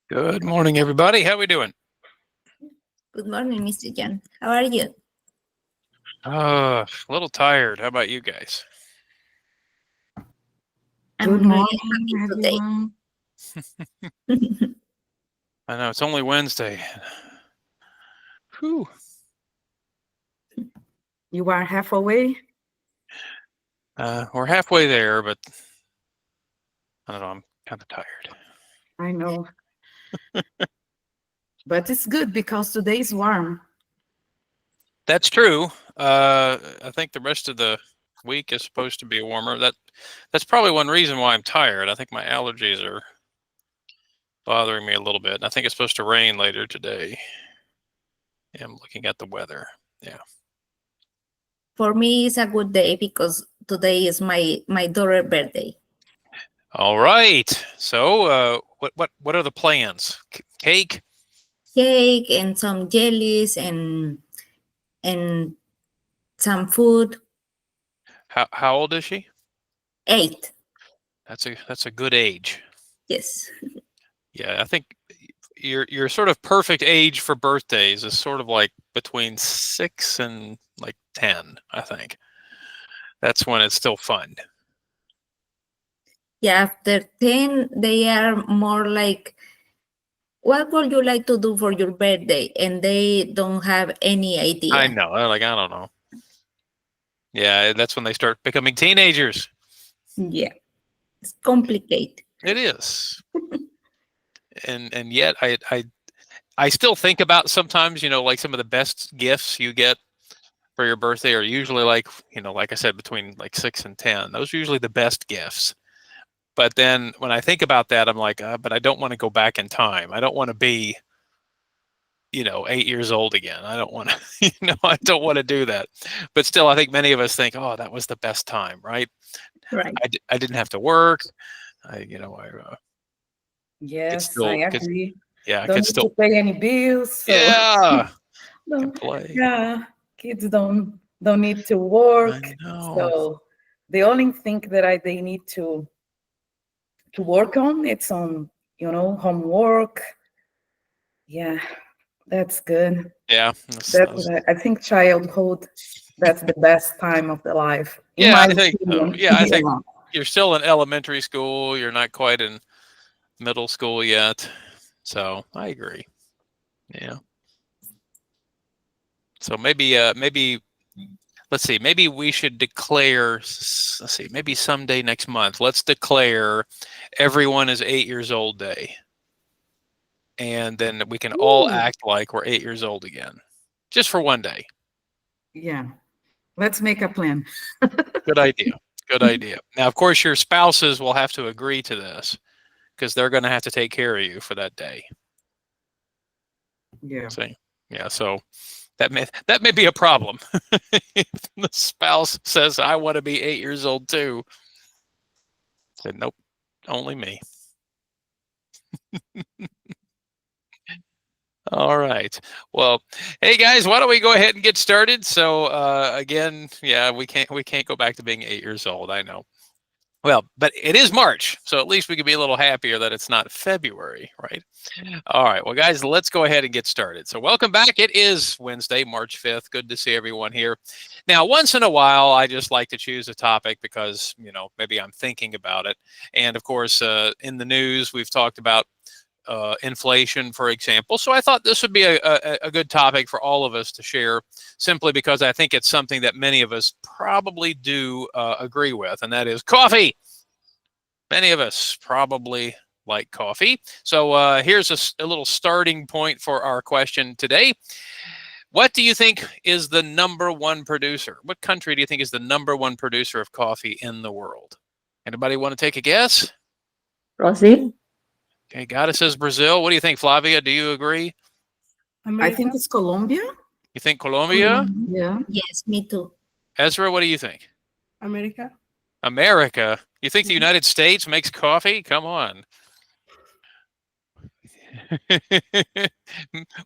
Good morning, everybody. How we doing? Good morning, Mr. John. How are you? A little tired. How about you guys? I'm Good really morning, happy everyone. today. I know it's only Wednesday. Whew. You are halfway. We're halfway there, but I don't know. I'm kind of tired. I know. But it's good because today is warm. That's true. I think the rest of the week is supposed to be warmer. That's probably one reason why I'm tired. I think my allergies are bothering me a little bit. And I think it's supposed to rain later today. Yeah, I'm looking at the weather. Yeah. For me, it's a good day because today is my daughter's birthday. All right. So, what are the plans? Cake? Cake and some jellies and some food. How old is she? 8. That's a good age. Yes. Yeah, I think your sort of perfect age for birthdays is sort of like between 6 and like 10, I think. That's when it's still fun. Yeah, after 10, they are more like, what would you like to do for your birthday? And they don't have any idea. I know. They're like, I don't know. Yeah, that's when they start becoming teenagers. Yeah. It's complicated. It is. And yet I still think about sometimes, like some of the best gifts you get for your birthday are usually like, like I said, between like 6 and 10. Those are usually the best gifts. But then when I think about that, I'm like, but I don't want to go back in time. I don't want to be, 8 years old again. I don't want to, I don't want to do that. But still, I think many of us think, oh, that was the best time, right? Right. I didn't have to work. Yes, still, I agree. yeah, I Don't could need still, to pay any bills. So yeah, can no, play. yeah, kids don't need to I work. know. So the only thing that they need to work on it's on homework. Yeah, that's good. Yeah. I think childhood, that's the best time of the life, in Yeah, my I think so. opinion. Yeah, I think Yeah. you're still in elementary school. You're not quite in middle school yet. So I agree. Yeah. So maybe let's see, maybe we should declare, let's see, maybe someday next month, let's declare everyone is 8 years old day. And then we can all Ooh. act like we're 8 years old again, just for one day. Yeah. Let's make a plan. Good idea. Good idea. Now, of course, your spouses will have to agree to this because they're going to have to take care of you for that day. Yeah. See? Yeah. So that may be a problem. If the spouse says, I want to be 8 years old too. I said, nope, only me. All right. Well, hey guys, why don't we go ahead and get started? So again, yeah, we can't go back to being 8 years old. I know. Well, but it is March, so at least we can be a little happier that it's not February, right? All right. Well, guys, let's go ahead and get started. So welcome back. It is Wednesday, March 5th. Good to see everyone here. Now, once in a while, I just like to choose a topic because, maybe I'm thinking about it. And of course, in the news, we've talked about inflation, for example. So I thought this would be a good topic for all of us to share, simply because I think it's something that many of us probably do agree with, and that is coffee. Many of us probably like coffee. So here's a little starting point for our question today. What do you think is the number one producer? What country do you think is the number one producer of coffee in the world? Anybody want to take a guess? Brazil? Okay, Gada says Brazil. What do you think, Flavia? Do you agree? I think it's Colombia. You think Colombia? Yeah. Yes, me too. Ezra, what do you think? America? America? You think the United States makes coffee? Come on.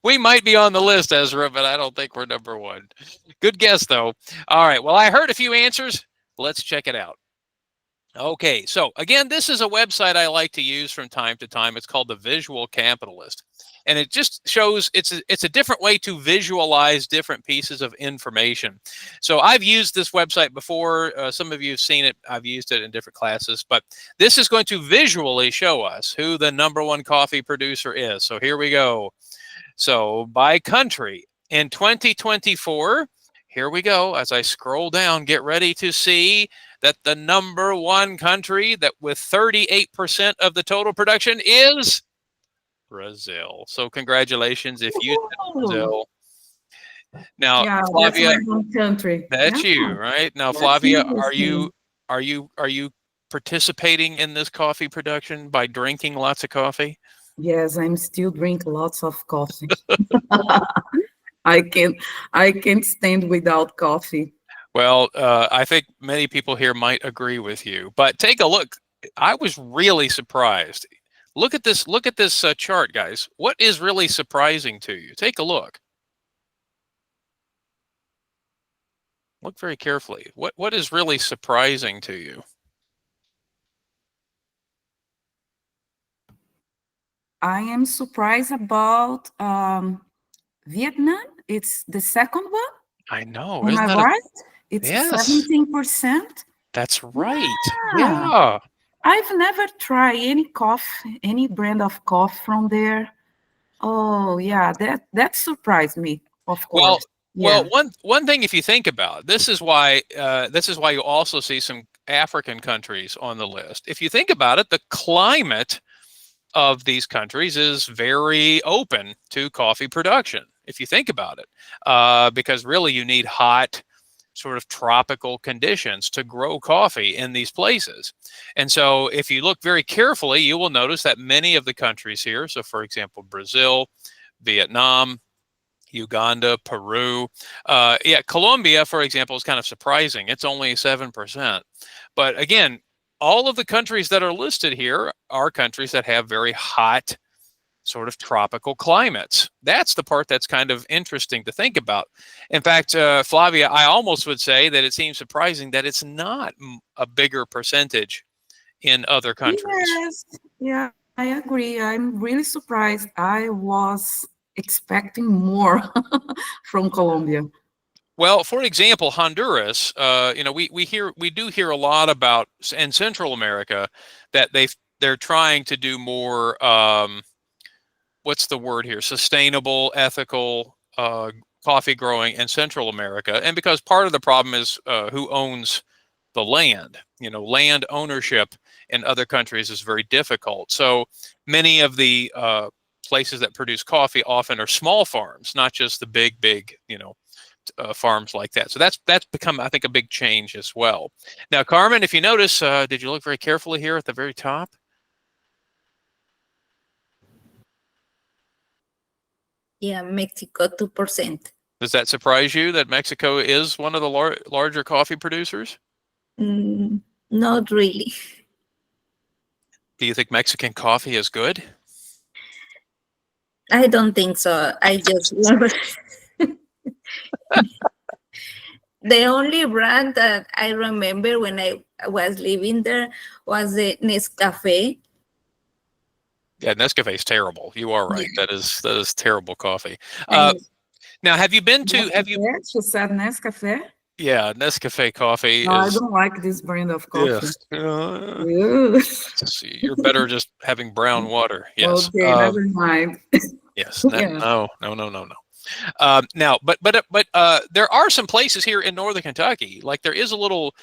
We might be on the list, Ezra, but I don't think we're number one. Good guess, though. All right. Well, I heard a few answers. Let's check it out. Okay, so again, this is a website I like to use from time to time. It's called the Visual Capitalist, and it just shows it's a different way to visualize different pieces of information. So I've used this website before. Some of you have seen it. I've used it in different classes, but this is going to visually show us who the #1 coffee producer is. So here we go. So by country in 2024, here we go. As I scroll down, get ready to see that the #1 country that with 38% of the total production is Brazil. So congratulations if you said Brazil. Now, Yeah, that's Flavia, my home country. that's Yeah, you, right? Now, that's Flavia, interesting. are you participating in this coffee production by drinking lots of coffee? Yes, I'm still drink lots of coffee. I can I can't stand without coffee. Well, I think many people here might agree with you, but take a look. I was really surprised. Look at this. Look at this chart, guys. What is really surprising to you? Take a look. Look very carefully. What is really surprising to you? I am surprised about Vietnam. It's the second one. I know, Am isn't I that right? It's yes? 17%. That's right. Yeah. Yeah. I've never tried any coffee, any brand of coffee from there. Oh yeah, that surprised me, of Well, course. well, Yeah. one thing if you think about it, this is why you also see some African countries on the list. If you think about it, the climate of these countries is very open to coffee production. If you think about it, because really you need hot, sort of tropical conditions to grow coffee in these places. And so, if you look very carefully, you will notice that many of the countries here, so for example, Brazil, Vietnam, Uganda, Peru. Yeah, Colombia, for example, is kind of surprising. It's only 7%. But again, all of the countries that are listed here are countries that have very hot, sort of tropical climates. That's the part that's kind of interesting to think about. In fact, Flavia, I almost would say that it seems surprising that it's not a bigger percentage in other countries. Yes. Yeah, I agree. I'm really surprised. I was expecting more from Colombia. Well, for example, Honduras, we do hear a lot about in Central America that they're trying to do more. What's the word here? Sustainable, ethical coffee growing in Central America, and because part of the problem is who owns the land. Land ownership in other countries is very difficult. So many of the places that produce coffee often are small farms, not just the big, farms like that. So that's become, I think, a big change as well. Now, Carmen, if you notice, did you look very carefully here at the very top? Yeah, Mexico 2%. Does that surprise you that Mexico is one of the larger coffee producers? Not really. Do you think Mexican coffee is good? I don't think so. I just the only brand that I remember when I was living there was the Nescafe. Yeah, Nescafe is terrible. You are right. That is terrible coffee. And Now, have you been to? Have you? Nescafé? She said Nescafe. Yeah, Nescafe coffee No, I is. don't like this brand of coffee. Yes. Ew. You're better just having brown water. Yes. Okay, never mind. Yes. Yeah. No. Now, but there are some places here in northern Kentucky. Like there is a little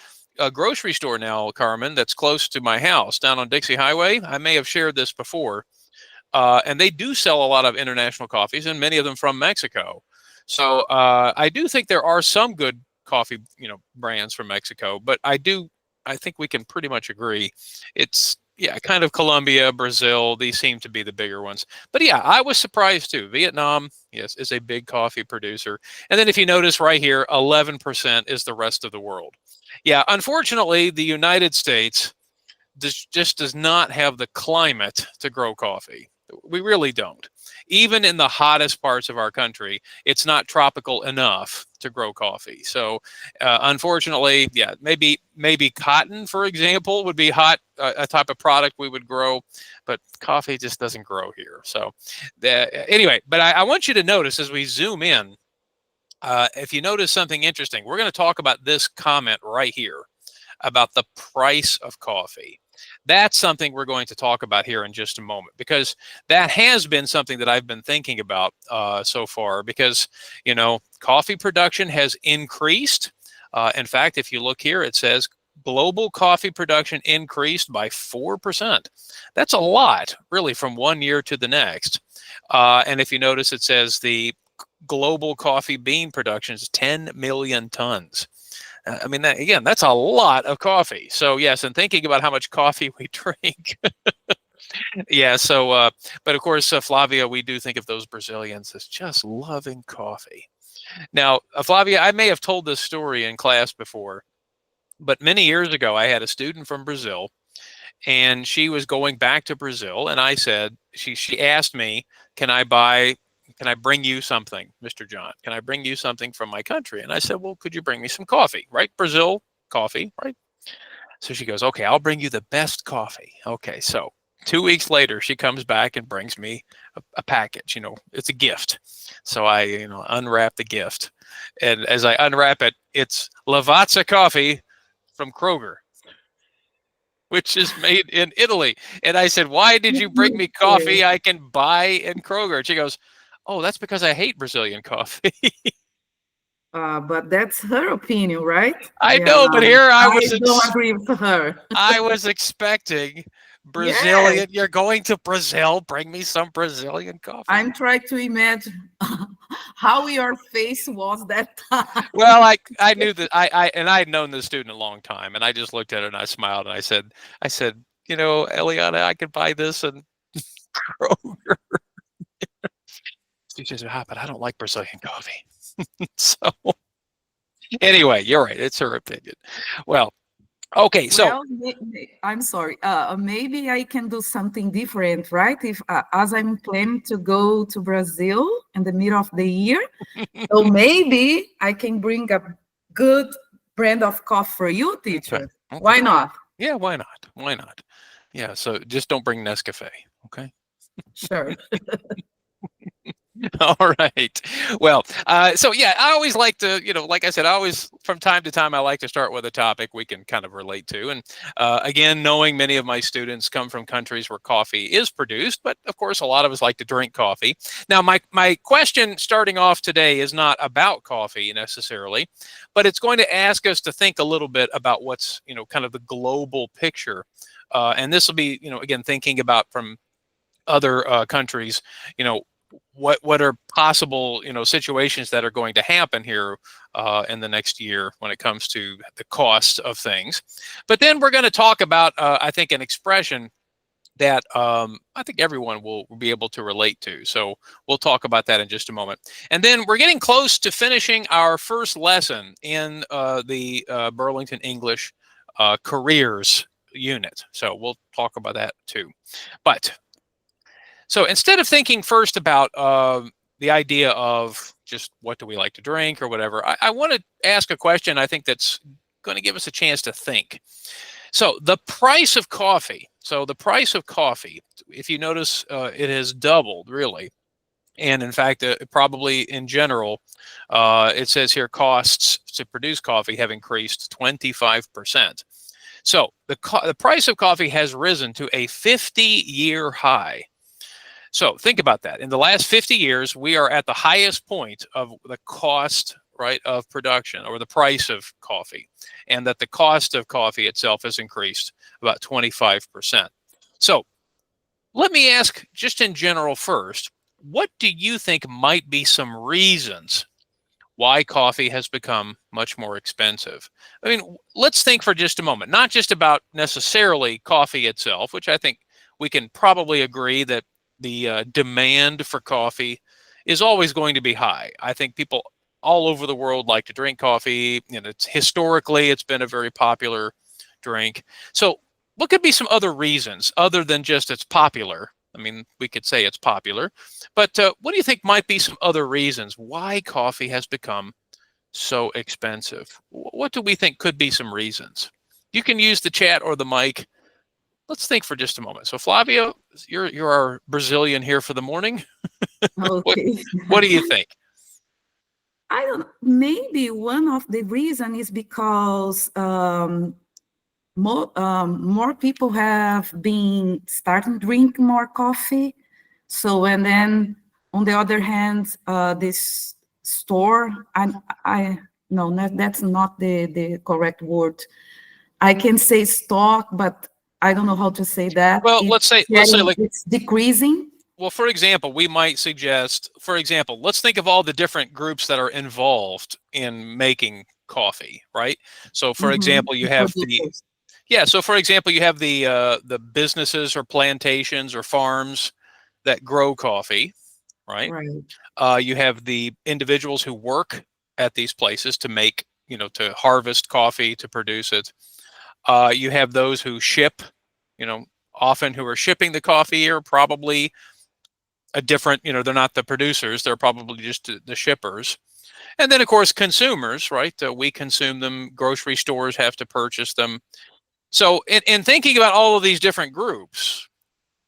grocery store now, Carmen, that's close to my house down on Dixie Highway. I may have shared this before, and they do sell a lot of international coffees, and many of them from Mexico. So I do think there are some good coffee, brands from Mexico. But I think we can pretty much agree it's kind of Colombia, Brazil. These seem to be the bigger ones. But yeah, I was surprised too. Vietnam, yes, is a big coffee producer. And then if you notice right here, 11% is the rest of the world. Yeah, unfortunately, the United States just does not have the climate to grow coffee. We really don't. Even in the hottest parts of our country, it's not tropical enough to grow coffee. So unfortunately, yeah, maybe cotton, for example, would be a type of product we would grow, but coffee just doesn't grow here. So anyway, but I want you to notice as we zoom in, if you notice something interesting, we're going to talk about this comment right here about the price of coffee. That's something we're going to talk about here in just a moment, because that has been something that I've been thinking about so far, because, you know, coffee production has increased. In fact, if you look here, it says global coffee production increased by 4%. That's a lot, really, from one year to the next. And if you notice, it says the global coffee bean production is 10 million tons. I mean, again, that's a lot of coffee. So yes, and thinking about how much coffee we drink. Yeah, so, but of course, Flavia, we do think of those Brazilians as just loving coffee. Now, Flavia, I may have told this story in class before, but many years ago, I had a student from Brazil, and she was going back to Brazil, and I said, she asked me, can I bring you something, Mr. John? Can I bring you something from my country? And I said, well, could you bring me some coffee, right? Brazil coffee, right? So she goes, okay, I'll bring you the best coffee. Okay, so 2 weeks later, she comes back and brings me a package. You know, it's a gift. So I, unwrap the gift. And as I unwrap it, it's Lavazza coffee from Kroger, which is made in Italy. And I said, why did you bring me coffee I can buy in Kroger? And she goes, oh, that's because I hate Brazilian coffee. But that's her opinion, right? I know, but here I don't agree with her. I was expecting Brazilian. You're going to Brazil, bring me some Brazilian coffee. I'm trying to imagine how your face was that time. Well, I knew that I had known this student a long time, and I just looked at her and I smiled and I said, Eliana, I could buy this in Kroger. She says, but I don't like Brazilian coffee. So anyway, you're right. It's her opinion. Well, okay. So I'm sorry. Maybe I can do something different, right? If as I'm planning to go to Brazil in the middle of the year, so maybe I can bring a good brand of coffee for you, teacher. Okay. Why not? Yeah, why not? Why not? Yeah. So just don't bring Nescafe. Okay. Sure. All right. Well, so yeah, I always like to, like I said, from time to time, I like to start with a topic we can kind of relate to. And again, knowing many of my students come from countries where coffee is produced, but of course, a lot of us like to drink coffee. Now, my question starting off today is not about coffee necessarily, but it's going to ask us to think a little bit about what's, kind of the global picture. And this will be, again, thinking about from other countries, what are possible situations that are going to happen here in the next year when it comes to the cost of things. But then we're going to talk about I think an expression that I think everyone will be able to relate to. So we'll talk about that in just a moment. And then we're getting close to finishing our first lesson in the Burlington English careers unit. So we'll talk about that too. But so instead of thinking first about the idea of just what do we like to drink or whatever, I want to ask a question I think that's going to give us a chance to think. So the price of coffee. So the price of coffee, if you notice, it has doubled really. And in fact, probably in general, it says here costs to produce coffee have increased 25%. So the price of coffee has risen to a 50-year high. So think about that. In the last 50 years, we are at the highest point of the cost, right, of production or the price of coffee, and that the cost of coffee itself has increased about 25%. So let me ask just in general first, what do you think might be some reasons why coffee has become much more expensive? I mean, let's think for just a moment, not just about necessarily coffee itself, which I think we can probably agree that the demand for coffee is always going to be high. I think people all over the world like to drink coffee. Historically, it's been a very popular drink. So what could be some other reasons other than just it's popular I mean, we could say it's popular, but what do you think might be some other reasons why coffee has become so expensive? What do we think could be some reasons? You can use the chat or the mic. Let's think for just a moment. So Flavia, you're our Brazilian here for the morning. Okay. What do you think? I don't know. Maybe one of the reason is because more people have been starting drinking more coffee. So, and then on the other hand, this store, I no, that's not the correct word. I can say stock, but I don't know how to say that. Well, let's say like, it's decreasing. well, for example, we might suggest, for example, let's think of all the different groups that are involved in making coffee, right? So, for example, you have so for example, you have the businesses or plantations or farms that grow coffee, right? Right. You have the individuals who work at these places to make, to harvest coffee, to produce it. You have those who ship, often who are shipping the coffee are probably a different, they're not the producers, they're probably just the shippers. And then, of course, consumers, right? We consume them. Grocery stores have to purchase them. So in thinking about all of these different groups,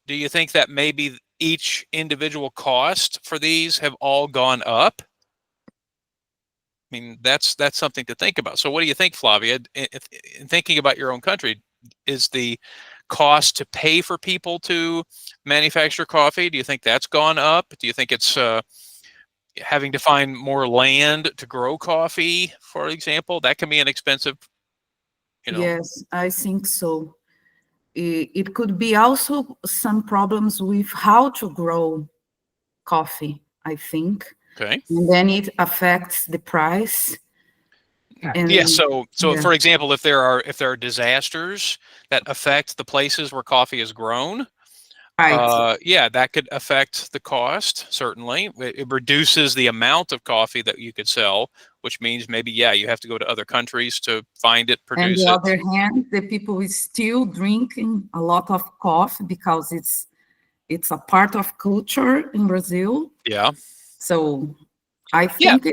do you think that maybe each individual cost for these have all gone up? I mean, that's something to think about. So what do you think, Flavia? In thinking about your own country, is the cost to pay for people to manufacture coffee, do you think that's gone up? Do you think it's having to find more land to grow coffee, for example? That can be an expensive, Yes, I think so. It could be also some problems with how to grow coffee, I think. Okay. And then it affects the price. And Yeah. So yeah. for example, if there are disasters that affect the places where coffee is grown, Right. yeah, that could affect the cost. Certainly, it reduces the amount of coffee that you could sell, which means maybe you have to go to other countries to find it, And produce the it. other hand, the people is still drinking a lot of coffee because it's a part of culture in Brazil. Yeah. So I think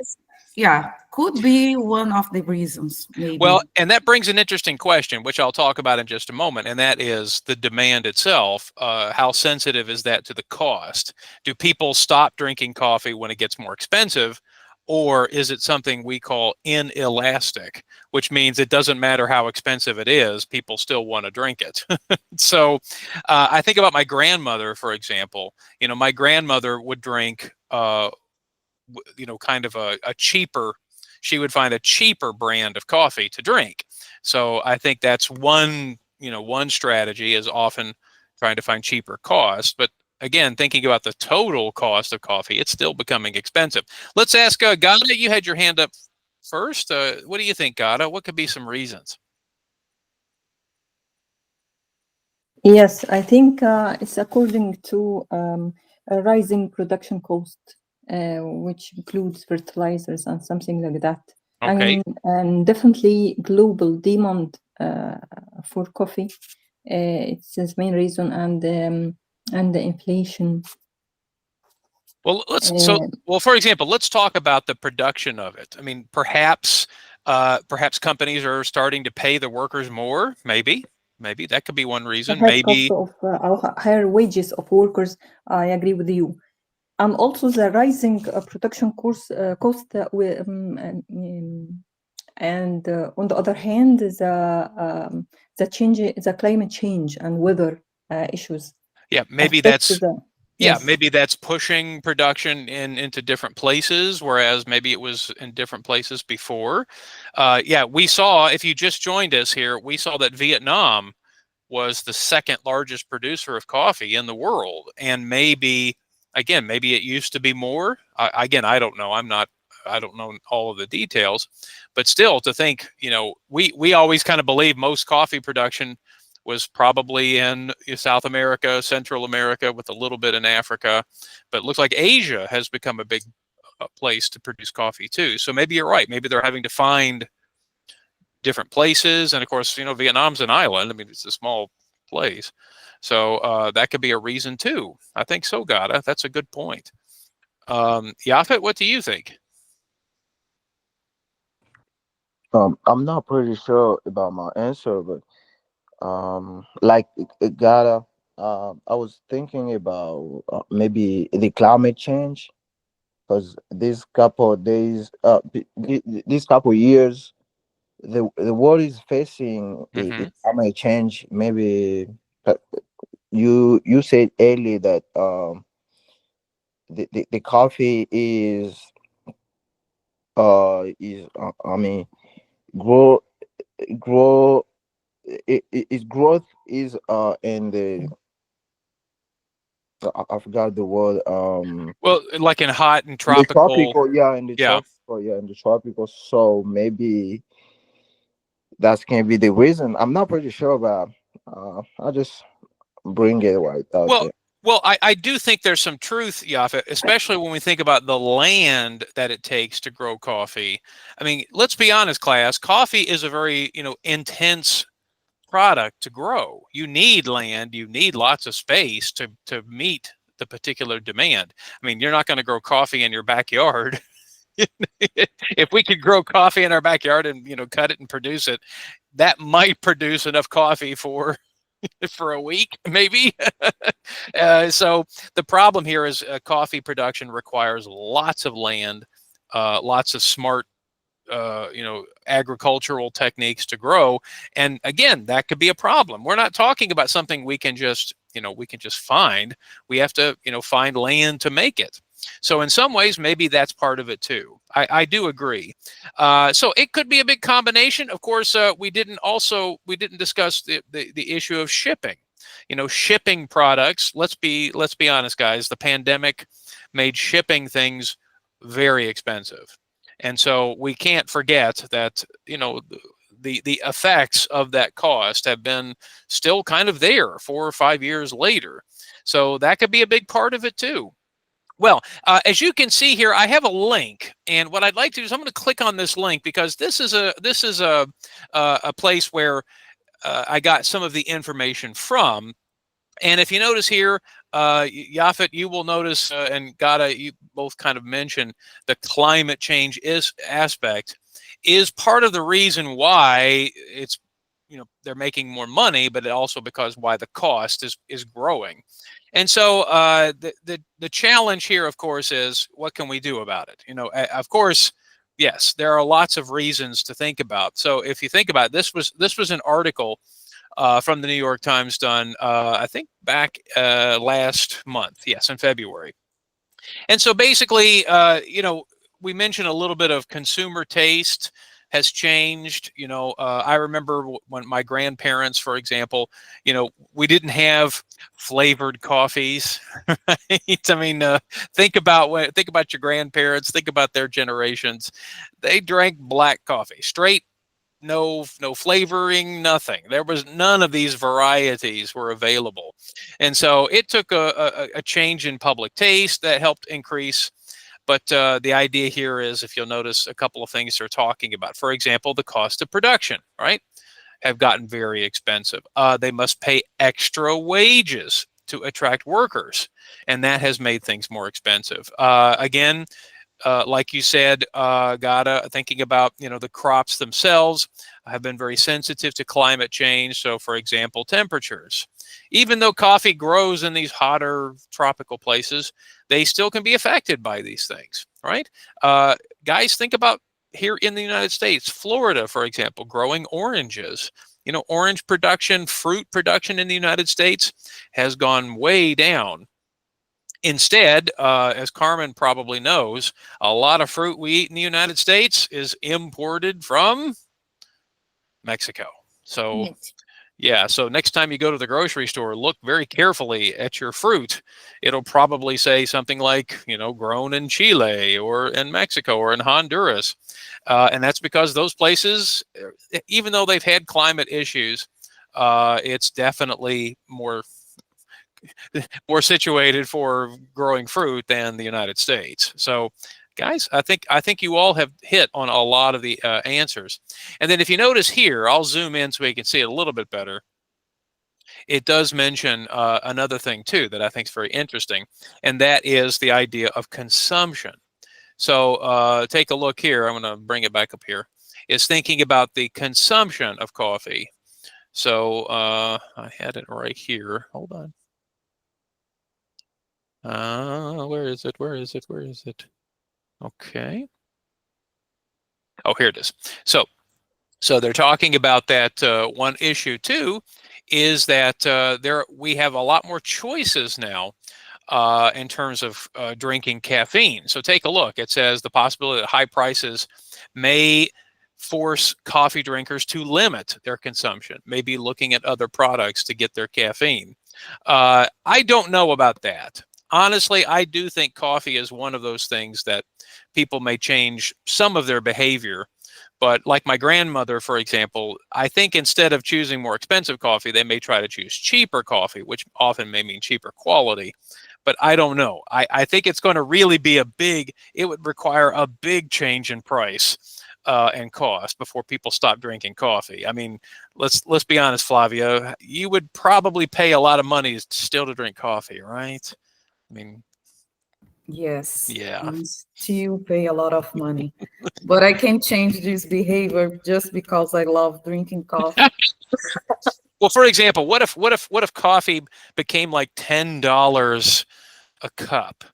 could be one of the reasons, maybe. Well, and that brings an interesting question, which I'll talk about in just a moment, and that is the demand itself. How sensitive is that to the cost? Do people stop drinking coffee when it gets more expensive, or is it something we call inelastic, which means it doesn't matter how expensive it is, people still want to drink it? So I think about my grandmother, for example. My grandmother would drink kind of a cheaper, she would find a cheaper brand of coffee to drink. So I think that's one strategy is often trying to find cheaper costs. But again, thinking about the total cost of coffee, it's still becoming expensive. Let's ask Gada, you had your hand up first. What do you think, Gada? What could be some reasons? Yes, I think it's according to a rising production cost, which includes fertilizers and something like that. Okay. And definitely global demand for coffee. It's the main reason, and the inflation. Well, for example, let's talk about the production of it. I mean, perhaps companies are starting to pay the workers more. Maybe that could be one reason. Higher cost of higher wages of workers. I agree with you, and also the rising production cost. And on the other hand, the climate change and weather issues. Yeah, maybe maybe that's pushing production into different places, whereas maybe it was in different places before. We saw, if you just joined us here, we saw that Vietnam was the second largest producer of coffee in the world. And maybe it used to be more. I don't know. I don't know all of the details, but still to think, we always kind of believe most coffee production was probably in South America, Central America, with a little bit in Africa, but it looks like Asia has become a big place to produce coffee too. So maybe you're right. Maybe they're having to find different places. And of course, Vietnam's an island. I mean, it's a small place. So that could be a reason too. I think so, Gata. That's a good point. Yafet, what do you think? I'm not pretty sure about my answer, but like it gotta. I was thinking about maybe the climate change because these couple of days, these couple of years, the world is facing a Hmm. climate change. Maybe uh, you said earlier that the coffee is I mean grow grow its growth is in the I forgot the word Well, like in hot and in the tropical. tropical, yeah, in the Yeah. tropical, yeah, in the tropical. So maybe that can be the reason. I'm not pretty sure, but I just bring it right out Well, there. I do think there's some truth, Yafet, especially when we think about the land that it takes to grow coffee. I mean, let's be honest, class. Coffee is a very, intense product to grow. You need land, you need lots of space to meet the particular demand. I mean, you're not going to grow coffee in your backyard. If we could grow coffee in our backyard and cut it and produce it, that might produce enough coffee for a week, maybe. So the problem here is coffee production requires lots of land, lots of smart agricultural techniques to grow. And again, that could be a problem. We're not talking about something we can just find. We have to, find land to make it. So in some ways, maybe that's part of it too. I do agree. So it could be a big combination. Of course, we didn't discuss the issue of shipping. Shipping products. Let's be honest, guys. The pandemic made shipping things very expensive. And so we can't forget that, the effects of that cost have been still kind of there 4 or 5 years later. So that could be a big part of it too. Well, as you can see here, I have a link, and what I'd like to do is I'm going to click on this link because this is a place where I got some of the information from. And if you notice here, Yafet, you will notice, and Gada, you both kind of mentioned the climate change aspect is part of the reason why it's, they're making more money, but also because why the cost is growing. And so the challenge here, of course, is what can we do about it? Of course, yes, there are lots of reasons to think about. So if you think about it, this was an article from the New York Times done, I think back last month. Yes, in February. And so basically, we mentioned a little bit of consumer taste has changed. I remember when my grandparents, for example, we didn't have flavored coffees, right? I mean, think about your grandparents, think about their generations. They drank black coffee, straight, no flavoring, nothing. There was none of these varieties were available. And so it took a change in public taste that helped increase. But the idea here is, if you'll notice a couple of things they're talking about, for example, the cost of production, right, have gotten very expensive. They must pay extra wages to attract workers, and that has made things more expensive. Again, like you said, Gada, thinking about the crops themselves have been very sensitive to climate change. So, for example, temperatures. Even though coffee grows in these hotter tropical places, they still can be affected by these things, right? Guys, think about here in the United States, Florida, for example, growing oranges. Orange production, fruit production in the United States has gone way down. Instead, as Carmen probably knows, a lot of fruit we eat in the United States is imported from Mexico. So, yeah, so next time you go to the grocery store, look very carefully at your fruit. It'll probably say something like, grown in Chile or in Mexico or in Honduras. And that's because those places, even though they've had climate issues, it's definitely more situated for growing fruit than the United States. So, guys, I think you all have hit on a lot of the answers. And then if you notice here, I'll zoom in so we can see it a little bit better. it does mention another thing too that I think is very interesting, and that is the idea of consumption. So take a look here. I'm going to bring it back up here. It's thinking about the consumption of coffee. So I had it right here. Hold on. Where is it? Where is it? Where is it? Okay. Oh, here it is. So they're talking about that one issue too, is that we have a lot more choices now in terms of drinking caffeine. So take a look. It says the possibility that high prices may force coffee drinkers to limit their consumption, maybe looking at other products to get their caffeine. I don't know about that. Honestly, I do think coffee is one of those things that people may change some of their behavior. But like my grandmother, for example, I think instead of choosing more expensive coffee, they may try to choose cheaper coffee, which often may mean cheaper quality. But I don't know. I think it's going to really be it would require a big change in price and cost before people stop drinking coffee. I mean, let's be honest, Flavia, you would probably pay a lot of money still to drink coffee, right? I mean, Yes, yeah. I still pay a lot of money, but I can change this behavior just because I love drinking coffee. Well, for example, what if coffee became like $10 a cup?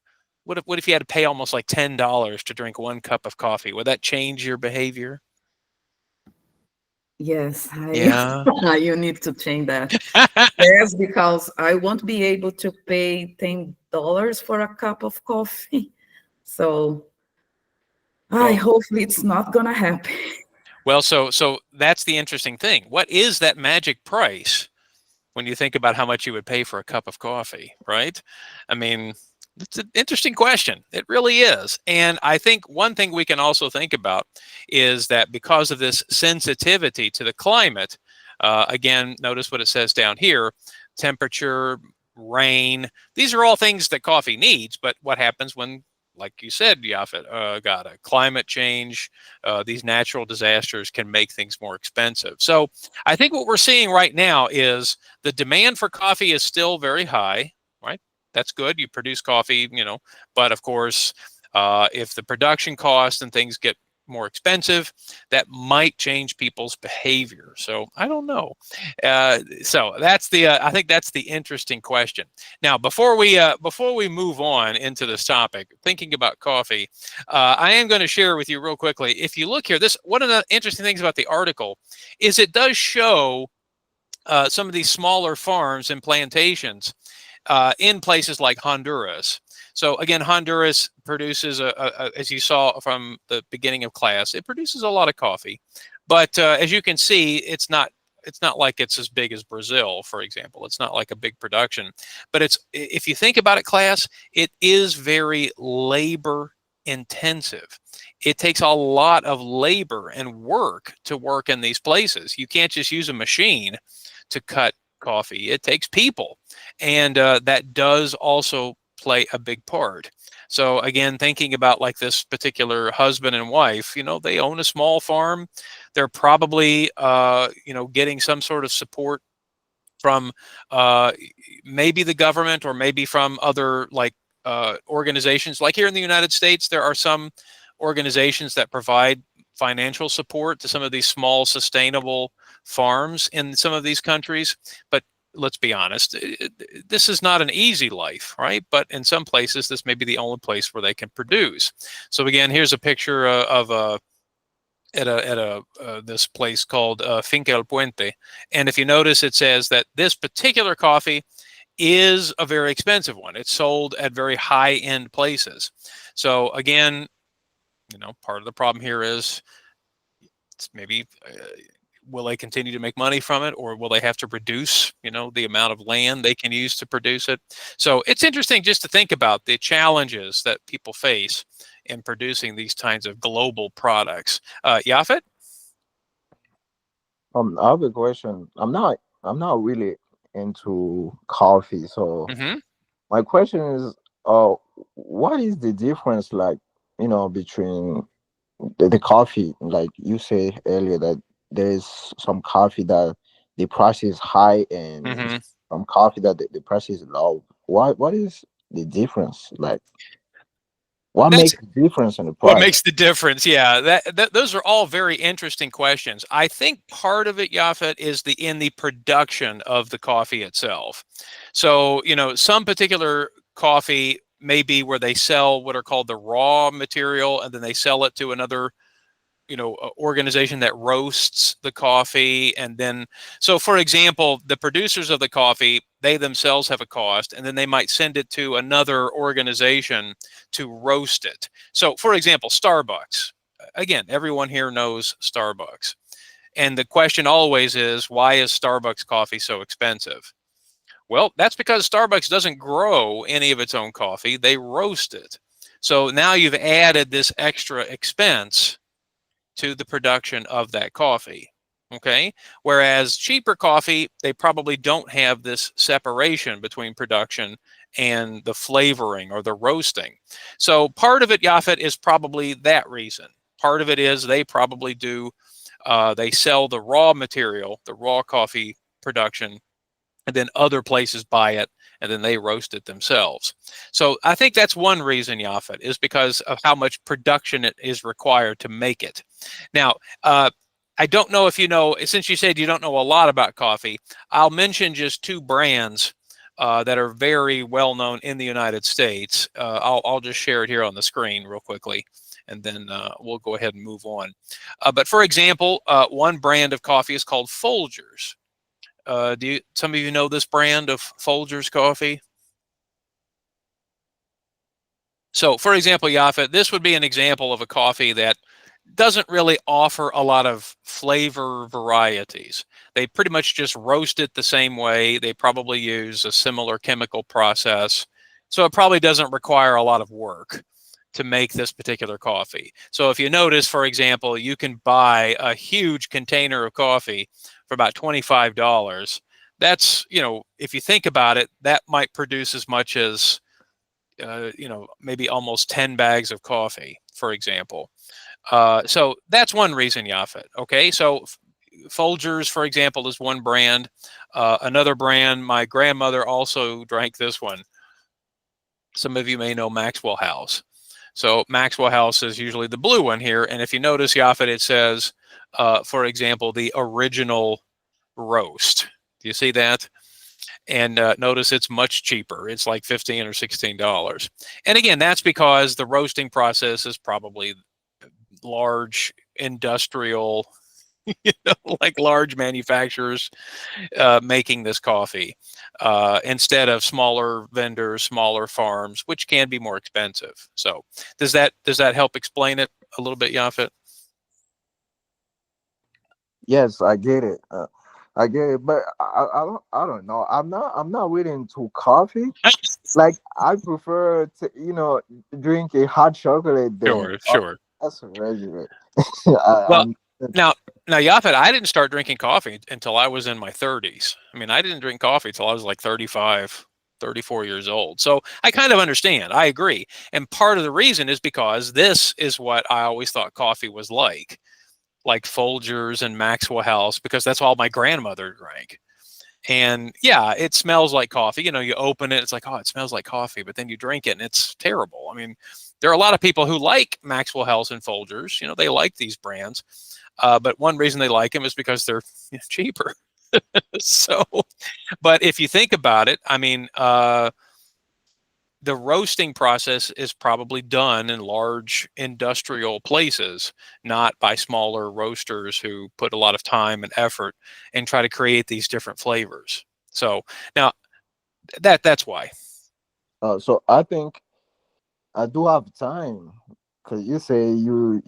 What if you had to pay almost like $10 to drink one cup of coffee? Would that change your behavior? Yes, Yeah. you need to change that. Yes, because I won't be able to pay $10 for a cup of coffee. So Well, hopefully it's not gonna happen. well, so that's the interesting thing. What is that magic price when you think about how much you would pay for a cup of coffee, right? I mean, it's an interesting question. It really is. And I think one thing we can also think about is that because of this sensitivity to the climate, again, notice what it says down here, temperature, rain, these are all things that coffee needs, but what happens when, like you said, Yafet, got a climate change, these natural disasters can make things more expensive. So I think what we're seeing right now is the demand for coffee is still very high, right? That's good. You produce coffee, but of course, if the production costs and things get more expensive, that might change people's behavior. So I don't know. So that's I think that's the interesting question. Now, before we move on into this topic, thinking about coffee, I am going to share with you real quickly. If you look here, one of the interesting things about the article is it does show some of these smaller farms and plantations in places like Honduras. So again, Honduras produces, as you saw from the beginning of class, it produces a lot of coffee. But as you can see, it's not like it's as big as Brazil, for example. It's not like a big production. But if you think about it, class, it is very labor intensive. It takes a lot of labor and work to work in these places. You can't just use a machine to cut coffee. It takes people. And that does also play a big part. So again, thinking about like this particular husband and wife, they own a small farm. They're probably, getting some sort of support from maybe the government or maybe from other like organizations. Like here in the United States, there are some organizations that provide financial support to some of these small sustainable farms in some of these countries. But let's be honest, this is not an easy life, right? But in some places, this may be the only place where they can produce. So again, here's a picture of this place called Finca El Puente. And if you notice, it says that this particular coffee is a very expensive one. It's sold at very high-end places. So again, part of the problem here is maybe will they continue to make money from it, or will they have to reduce, the amount of land they can use to produce it? So it's interesting just to think about the challenges that people face in producing these kinds of global products. Yafet? I have a question. I'm not really into coffee, so Mm-hmm. my question is, what is the difference, like, between the coffee, like you say earlier, that there is some coffee that the price is high and Mm-hmm. coffee that the price is low. What is the difference? Like, what That's makes the difference in the what price? makes the difference. Yeah, that those are all very interesting questions. I think part of it, Yafet, is in the production of the coffee itself. So, some particular coffee may be where they sell what are called the raw material, and then they sell it to another organization that roasts the coffee. And then, so for example, the producers of the coffee, they themselves have a cost, and then they might send it to another organization to roast it. So for example, Starbucks, again, everyone here knows Starbucks, and the question always is, why is Starbucks coffee so expensive? Well, that's because Starbucks doesn't grow any of its own coffee, they roast it. So now you've added this extra expense to the production of that coffee. Okay. Whereas cheaper coffee, they probably don't have this separation between production and the flavoring or the roasting. So part of it, Yafet, is probably that reason. Part of it is they probably they sell the raw material, the raw coffee production, and then other places buy it, and then they roast it themselves. So I think that's one reason, Yafet, is because of how much production it is required to make it. Now, I don't know if you know, since you said you don't know a lot about coffee, I'll mention just two brands that are very well known in the United States. I'll just share it here on the screen real quickly, and then we'll go ahead and move on. But for example, one brand of coffee is called Folgers. Some of you know this brand of Folgers coffee? So for example, Yafet, this would be an example of a coffee that doesn't really offer a lot of flavor varieties. They pretty much just roast it the same way. They probably use a similar chemical process. So it probably doesn't require a lot of work to make this particular coffee. So if you notice, for example, you can buy a huge container of coffee for about $25. That's, if you think about it, that might produce as much as, maybe almost 10 bags of coffee, for example. So that's one reason, Yafet. Okay, so Folgers, for example, is one brand. Another brand, my grandmother also drank this one. Some of you may know Maxwell House. So Maxwell House is usually the blue one here. And if you notice, Yafet, it says, for example, the original roast. Do you see that? And notice it's much cheaper. It's like $15 or $16. And again, that's because the roasting process is probably large industrial, like large manufacturers making this coffee instead of smaller vendors, smaller farms, which can be more expensive. So does that help explain it a little bit, Yafet? Yes, I get it. I get it, but I don't know. I'm not really into coffee. Like, I prefer to drink a hot chocolate than Sure. that's a regular. Well, I'm now, Yafet, I didn't start drinking coffee until I was in my 30s. I mean, I didn't drink coffee until I was like 35, 34 years old. So I kind of understand. I agree. And part of the reason is because this is what I always thought coffee was like Folgers and Maxwell House, because that's all my grandmother drank. And yeah, it smells like coffee. You open it, it's like, oh, it smells like coffee, but then you drink it and it's terrible. I mean, there are a lot of people who like Maxwell House and Folgers. They like these brands. But one reason they like them is because they're cheaper. So, but if you think about it, I mean, the roasting process is probably done in large industrial places, not by smaller roasters who put a lot of time and effort and try to create these different flavors. So now that's why. so I think I do have time, because you say you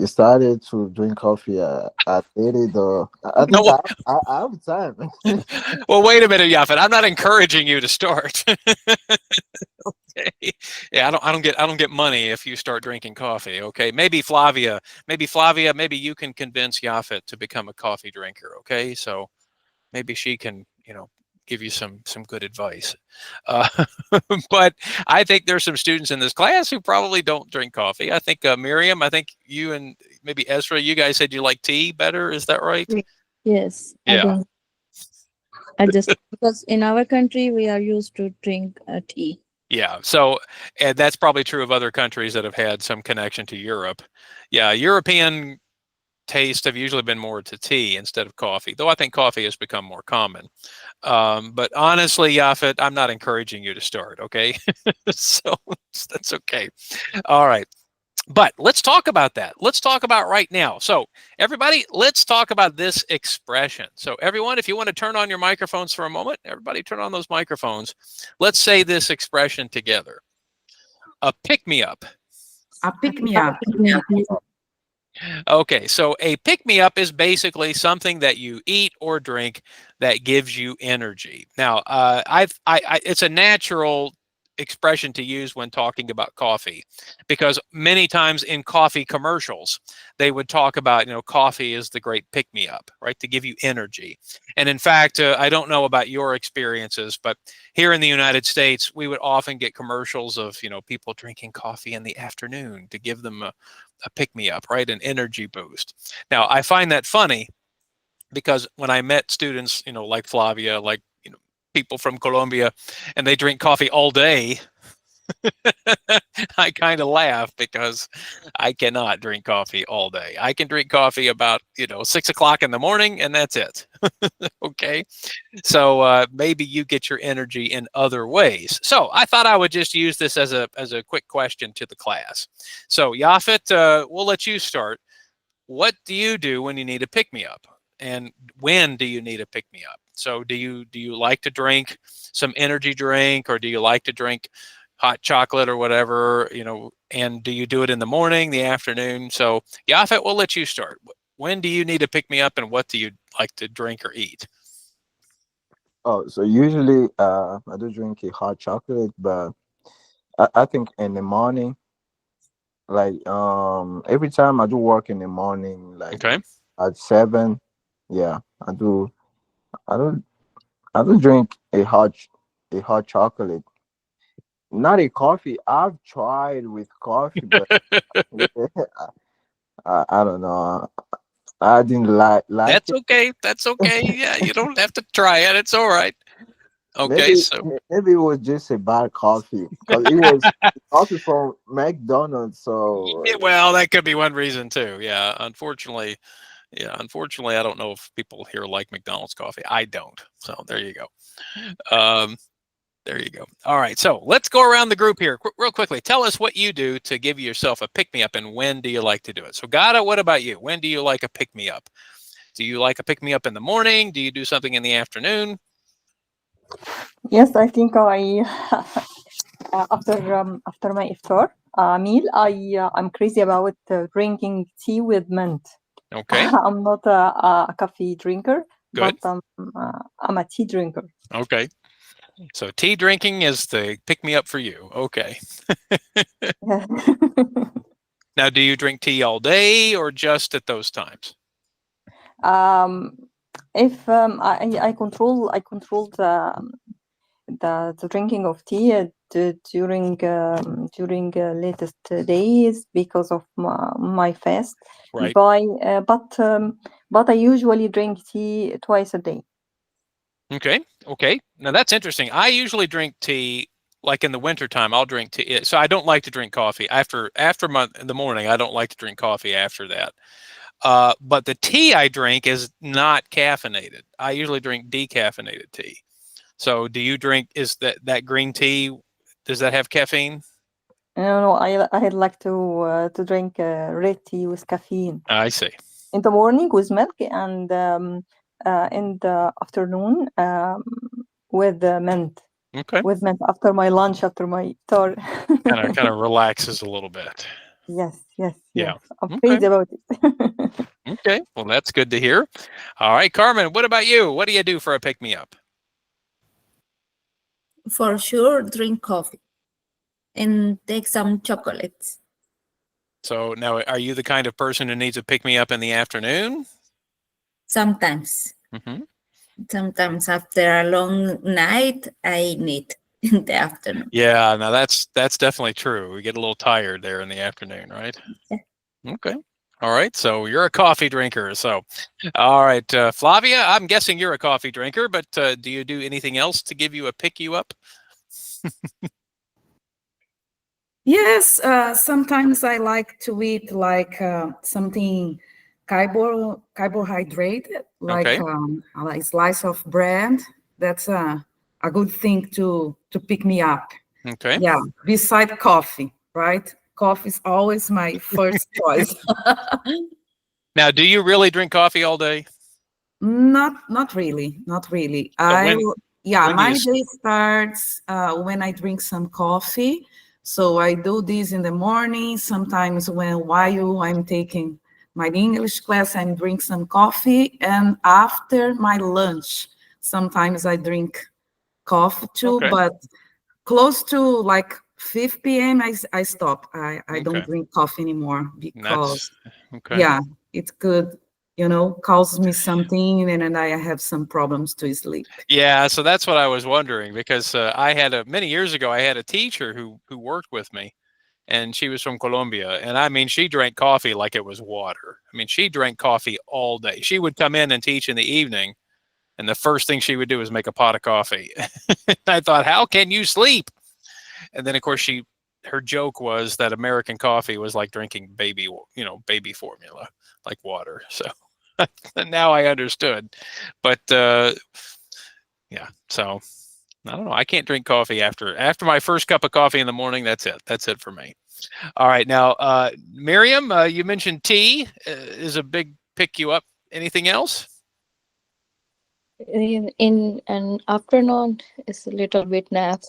started to drink coffee at 80. Though I think No, I have time. well, wait a minute, Yafet. I'm not encouraging you to start. Okay. Yeah, I don't get money if you start drinking coffee. Okay, maybe Flavia, maybe you can convince Yafet to become a coffee drinker. Okay, so maybe she can, give you some good advice. Uh, but I think there's some students in this class who probably don't drink coffee. I think Miriam, I think you and maybe Ezra, you guys said you like tea better. Is that right? Yes, I Yeah. don't. adjust because in our country we are used to drink tea. Yeah. So, and that's probably true of other countries that have had some connection to Europe. Yeah, European tastes have usually been more to tea instead of coffee, though I think coffee has become more common. But honestly, Yafet, I'm not encouraging you to start, okay? So that's okay. All right. But let's talk about that. Let's talk about right now. So, everybody, let's talk about this expression. So, everyone, if you want to turn on your microphones for a moment, everybody turn on those microphones. Let's say this expression together. A pick me up. A pick me up. Okay, so a pick me up is basically something that you eat or drink that gives you energy. Now, it's a natural expression to use when talking about coffee, because many times in coffee commercials they would talk about, coffee is the great pick me up, right, to give you energy. And in fact, I don't know about your experiences, but here in the United States we would often get commercials of people drinking coffee in the afternoon to give them a pick me up, right, an energy boost. Now, I find that funny because when I met students, like Flavia, like people from Colombia, and they drink coffee all day, I kind of laugh because I cannot drink coffee all day. I can drink coffee about 6 o'clock in the morning, and that's it. Okay, so maybe you get your energy in other ways. So I thought I would just use this as a quick question to the class. So Yafet, we'll let you start. What do you do when you need a pick me up? And when do you need a pick me up? So do you like to drink some energy drink, or do you like to drink hot chocolate or whatever, and do you do it in the morning, the afternoon? So Yafet, we'll let you start. When do you need to pick me up, and what do you like to drink or eat? Oh, so usually I do drink a hot chocolate, but I think in the morning, like every time I do work in the morning, like Okay. at 7, yeah, I do drink a hot chocolate. Not a coffee. I've tried with coffee, but yeah, I don't know. I didn't like That's it. okay. That's okay. Yeah, you don't have to try it. It's all right. Okay, Maybe so maybe it was just a bad coffee because it was coffee from McDonald's. So yeah, well, that could be one reason too. Yeah, unfortunately, I don't know if people here like McDonald's coffee. I don't. So there you go. There you go. All right, so let's go around the group here real quickly. Tell us what you do to give yourself a pick me up, and when do you like to do it? So, Gada, what about you? When do you like a pick me up? Do you like a pick me up in the morning? Do you do something in the afternoon? Yes, I think I after my iftar meal, I'm crazy about drinking tea with mint. Okay, I'm not a coffee drinker, good. but I'm a tea drinker. Okay, so tea drinking is the pick me up for you. Okay. Yeah. Now, do you drink tea all day or just at those times? If I control the drinking of tea during latest days because of my fast. Right. But I usually drink tea twice a day. Okay. Okay. Now that's interesting. I usually drink tea like in the wintertime. I'll drink tea. So I don't like to drink coffee after in the morning. I don't like to drink coffee after that. But the tea I drink is not caffeinated. I usually drink decaffeinated tea. So do you drink, is that green tea, does that have caffeine? No, I like to drink red tea with caffeine I see. in the morning with milk, and in the afternoon with mint. Okay. With mint after my lunch, after my tour. Kind of relaxes a little bit. Yes. Yeah. I'm Okay. crazy about it. Okay. Well, that's good to hear. All right, Carmen, what about you? What do you do for a pick me up? For sure, drink coffee and take some chocolates. So now, are you the kind of person who needs a pick me up in the afternoon? Sometimes. Mm-hmm. Sometimes after a long night, I need in the afternoon. Yeah, now that's definitely true. We get a little tired there in the afternoon, right? Yeah. Okay. All right, so you're a coffee drinker. So, all right, Flavia, I'm guessing you're a coffee drinker, but do you do anything else to give you a pick you up? Yes, sometimes I like to eat like something carbohydrate, like Okay. a slice of bread. That's a good thing to pick me up. Okay. Yeah, beside coffee, right? Coffee is always my first choice. Now, do you really drink coffee all day? Not really, not really. So Yeah, when do you? my day starts when I drink some coffee. So I do this in the morning. Sometimes while I'm taking my English class, I drink some coffee, and after my lunch, sometimes I drink coffee too. Okay. But close to like 5 p.m., I stop. I don't Okay. drink coffee anymore That's because okay. yeah, it could, cause me something, and then I have some problems to sleep. Yeah, so that's what I was wondering because I had many years ago I had a teacher who worked with me, and she was from Colombia, and I mean she drank coffee like it was water. I mean she drank coffee all day. She would come in and teach in the evening, and the first thing she would do is make a pot of coffee. I thought, how can you sleep? And then of course her joke was that American coffee was like drinking baby formula, like water. So now I understood. But yeah, so I don't know. I can't drink coffee after my first cup of coffee in the morning. That's it. That's it for me. All right, now Miriam, you mentioned tea is a big pick you up. Anything else? In an afternoon, it's a little bit nap.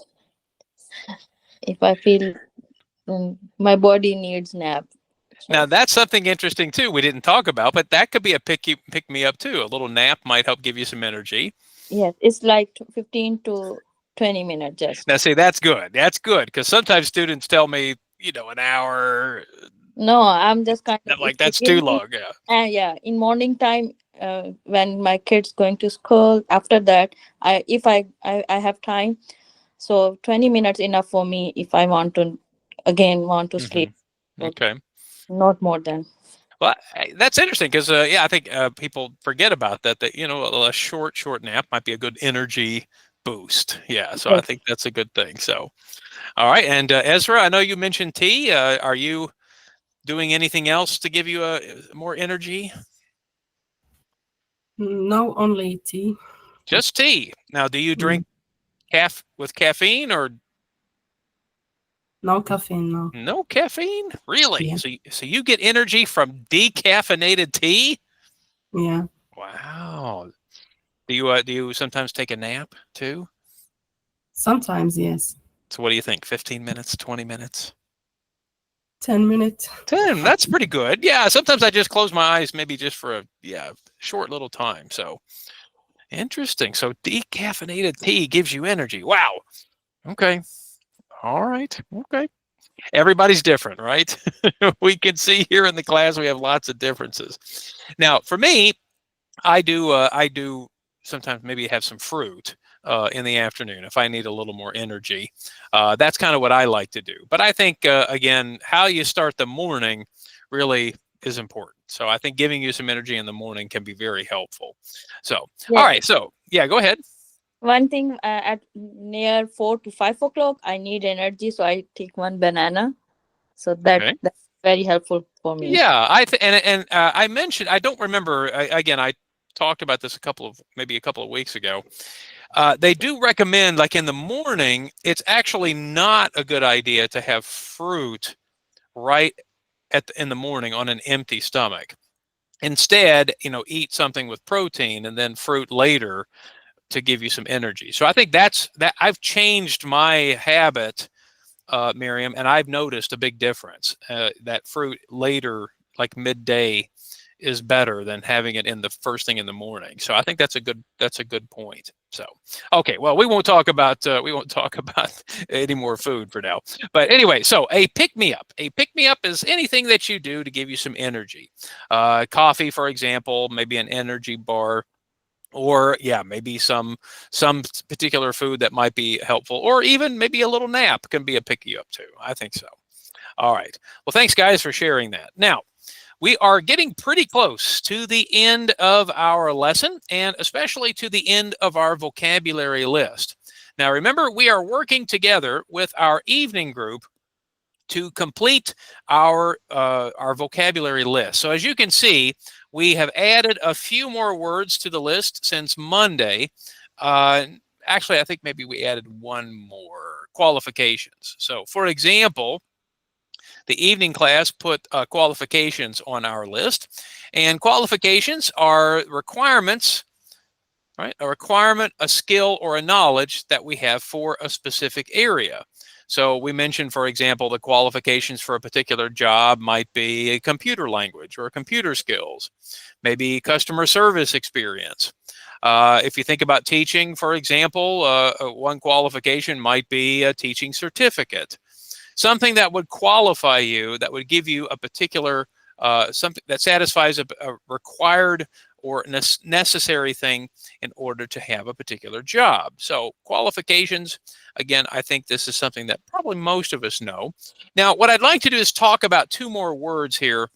If I feel my body needs nap. Now So that's something interesting too. We didn't talk about, but that could be a pick me up too. A little nap might help give you some energy. yes, it's like 15 to 20 minutes just. Now, see, that's good. That's good because sometimes students tell me, an hour. No, I'm just kind of I'm it's like that's too beginning. long. Yeah. Yeah, in morning time, when my kids going to school. After that, if I have time, so 20 minutes enough for me if I want to sleep. So Okay. not more than. Well, that's interesting because yeah, I think people forget about that. That a short nap might be a good energy boost. Yeah, so I Yes. think that's a good thing. So, all right, and Ezra, I know you mentioned tea. Are you doing anything else to give you more energy? No, only tea. Just tea. Now, do you drink with caffeine or No caffeine, no. no caffeine? Really? Yeah. So you get energy from decaffeinated tea? Yeah. Wow. Do you sometimes take a nap too? Sometimes, yes. So what do you think? 15 minutes, 20 minutes? 10 minutes. 10. That's pretty good. Yeah, sometimes I just close my eyes maybe just for a short little time. So interesting. So decaffeinated tea gives you energy. Wow. Okay. All right. Okay. Everybody's different, right? We can see here in the class we have lots of differences. Now, for me, I do sometimes maybe have some fruit in the afternoon if I need a little more energy. That's kind of what I like to do. But I think again, how you start the morning really is important. So I think giving you some energy in the morning can be very helpful. So all Yes. right, so yeah, go ahead. One thing, at near 4 to 5 o'clock, I need energy, so I take one banana. So Okay. that's very helpful for me. Yeah, and I mentioned I don't remember again. I talked about this maybe a couple of weeks ago. They do recommend, like in the morning, it's actually not a good idea to have fruit right in the morning on an empty stomach. Instead, eat something with protein and then fruit later to give you some energy. So I think that I've changed my habit, Miriam, and I've noticed a big difference. That fruit later, like midday, is better than having it in the first thing in the morning. So I think that's a good point. So okay, well we won't talk about any more food for now. But anyway, so a pick me up. A pick me up is anything that you do to give you some energy. Coffee, for example, maybe an energy bar. Or yeah, maybe some particular food that might be helpful, or even maybe a little nap can be a pick you up too. I think so. All right. Well, thanks guys for sharing that. Now, we are getting pretty close to the end of our lesson, and especially to the end of our vocabulary list. Now, remember, we are working together with our evening group to complete our vocabulary list. So as you can see, we have added a few more words to the list since Monday. Actually, I think maybe we added one more, qualifications. So for example, the evening class put qualifications on our list, and qualifications are requirements, right? A requirement, a skill, or a knowledge that we have for a specific area. So we mentioned, for example, the qualifications for a particular job might be a computer language or computer skills, maybe customer service experience. If you think about teaching, for example, one qualification might be a teaching certificate. Something that would qualify you, that would give you a particular, something that satisfies a required or necessary thing in order to have a particular job. So qualifications, again, I think this is something that probably most of us know. Now, what I'd like to do is talk about two more words here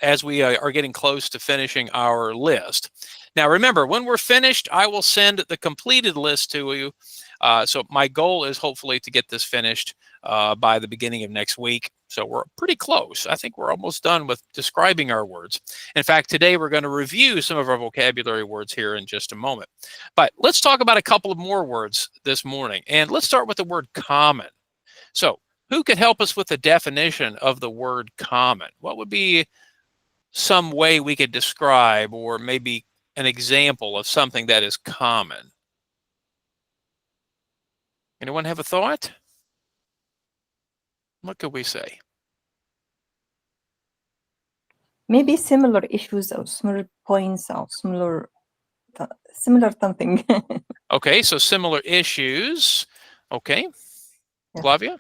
as we are getting close to finishing our list. Now, remember, when we're finished, I will send the completed list to you. So my goal is hopefully to get this finished by the beginning of next week. So we're pretty close. I think we're almost done with describing our words. In fact, today we're going to review some of our vocabulary words here in just a moment. But let's talk about a couple of more words this morning. And let's start with the word common. So who could help us with the definition of the word common? What would be some way we could describe, or maybe an example of something that is common? Anyone have a thought? What could we say? Maybe similar issues or similar points or similar something. Okay, so similar issues. Okay. Yeah. Flavia?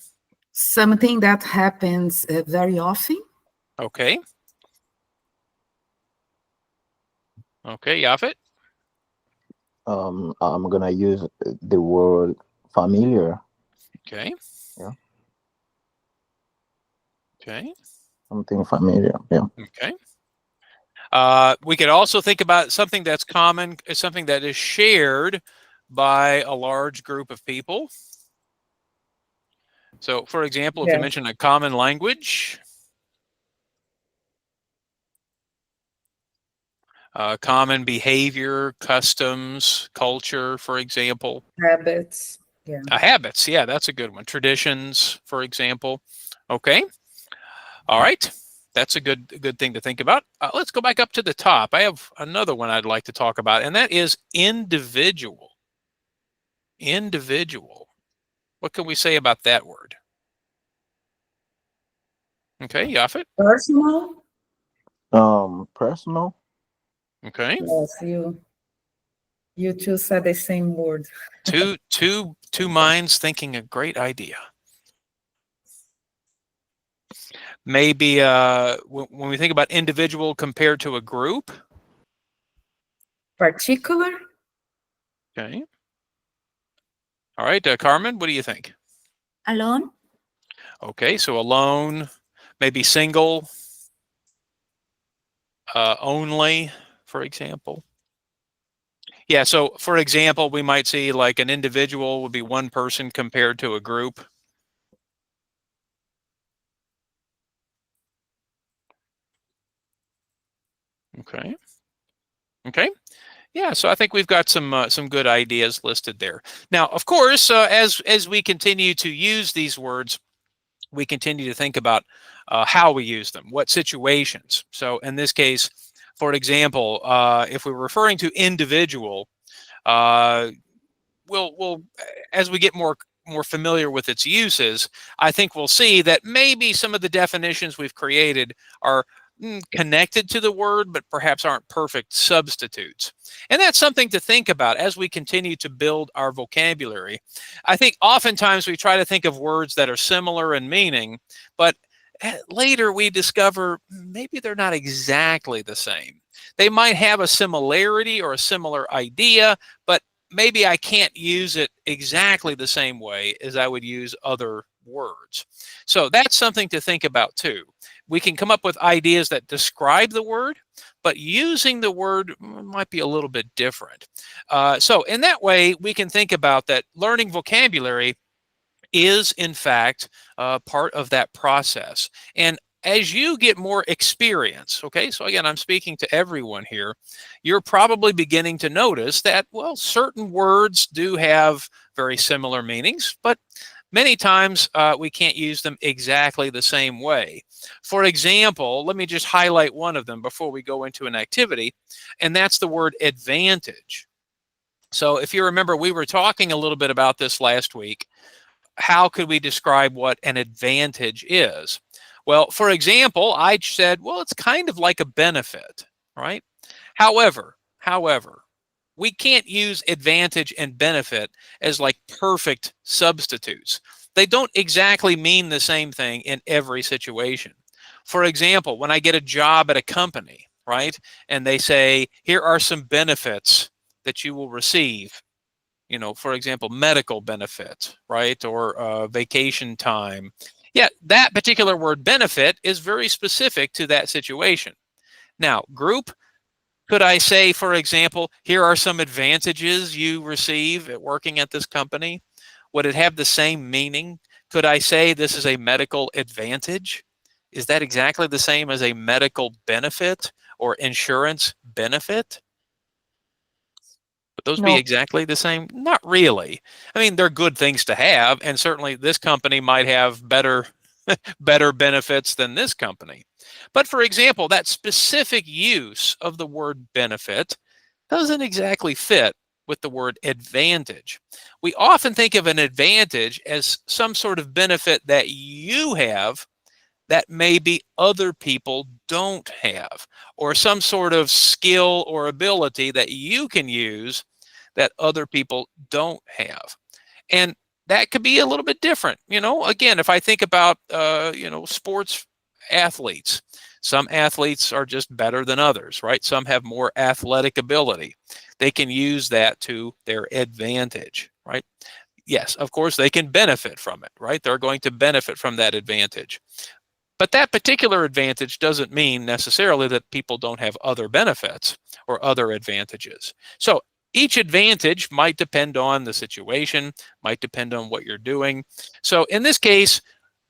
Something that happens very often. Okay. Okay, Yafet? I'm gonna use the word familiar. Okay. Yeah. Okay. Something familiar. Yeah. Okay. We could also think about something that's common, something that is shared by a large group of people. So, for example, if you Yeah. mention a common language, common behavior, customs, culture, for example. Habits. Yeah. Habits, yeah, that's a good one. Traditions, for example. Okay. All right. That's a good thing to think about. Let's go back up to the top. I have another one I'd like to talk about, and that is individual. Individual. What can we say about that word? Okay, Yafet. Personal. Personal. Okay. Yes, you two said the same word. Two minds thinking a great idea. Maybe when we think about individual compared to a group. Particular. Okay. All right, Carmen, what do you think? Alone? Okay, so alone, maybe single, only, for example. Yeah, so for example, we might see like an individual would be one person compared to a group. Okay. Okay. Yeah, so I think we've got some good ideas listed there. Now, of course, as we continue to use these words, we continue to think about how we use them, what situations. So in this case, for example, if we're referring to individual, we'll as we get more familiar with its uses, I think we'll see that maybe some of the definitions we've created are connected to the word, but perhaps aren't perfect substitutes. And that's something to think about as we continue to build our vocabulary. I think oftentimes we try to think of words that are similar in meaning, but later we discover maybe they're not exactly the same. They might have a similarity or a similar idea, but maybe I can't use it exactly the same way as I would use other words. So that's something to think about too. we can come up with ideas that describe the word, but using the word might be a little bit different. So in that way, we can think about that learning vocabulary is in fact part of that process. And as you get more experience, okay, so again, I'm speaking to everyone here, you're probably beginning to notice that, well, certain words do have very similar meanings, but many times we can't use them exactly the same way. For example, let me just highlight one of them before we go into an activity, and that's the word advantage. So if you remember, we were talking a little bit about this last week. How could we describe what an advantage is? Well, for example, I said, well, it's kind of like a benefit, right? However, we can't use advantage and benefit as like perfect substitutes. They don't exactly mean the same thing in every situation. For example, when I get a job at a company, right, and they say, here are some benefits that you will receive, you know, for example, medical benefits, right, or vacation time. Yeah, that particular word benefit is very specific to that situation. Now, group, could I say, for example, here are some advantages you receive at working at this company? Would it have the same meaning? Could I say this is a medical advantage? Is that exactly the same as a medical benefit or insurance benefit? Would those be No. exactly the same? Not really. I mean, they're good things to have, and certainly this company might have better benefits than this company. But for example, that specific use of the word benefit doesn't exactly fit with the word advantage. We often think of an advantage as some sort of benefit that you have that maybe other people don't have, or some sort of skill or ability that you can use that other people don't have. And that could be a little bit different. You know, again, if I think about, you know, sports athletes, some athletes are just better than others, right? Some have more athletic ability. They can use that to their advantage, right? Yes, of course, they can benefit from it, right? They're going to benefit from that advantage. But that particular advantage doesn't mean necessarily that people don't have other benefits or other advantages. So each advantage might depend on the situation, might depend on what you're doing. So in this case,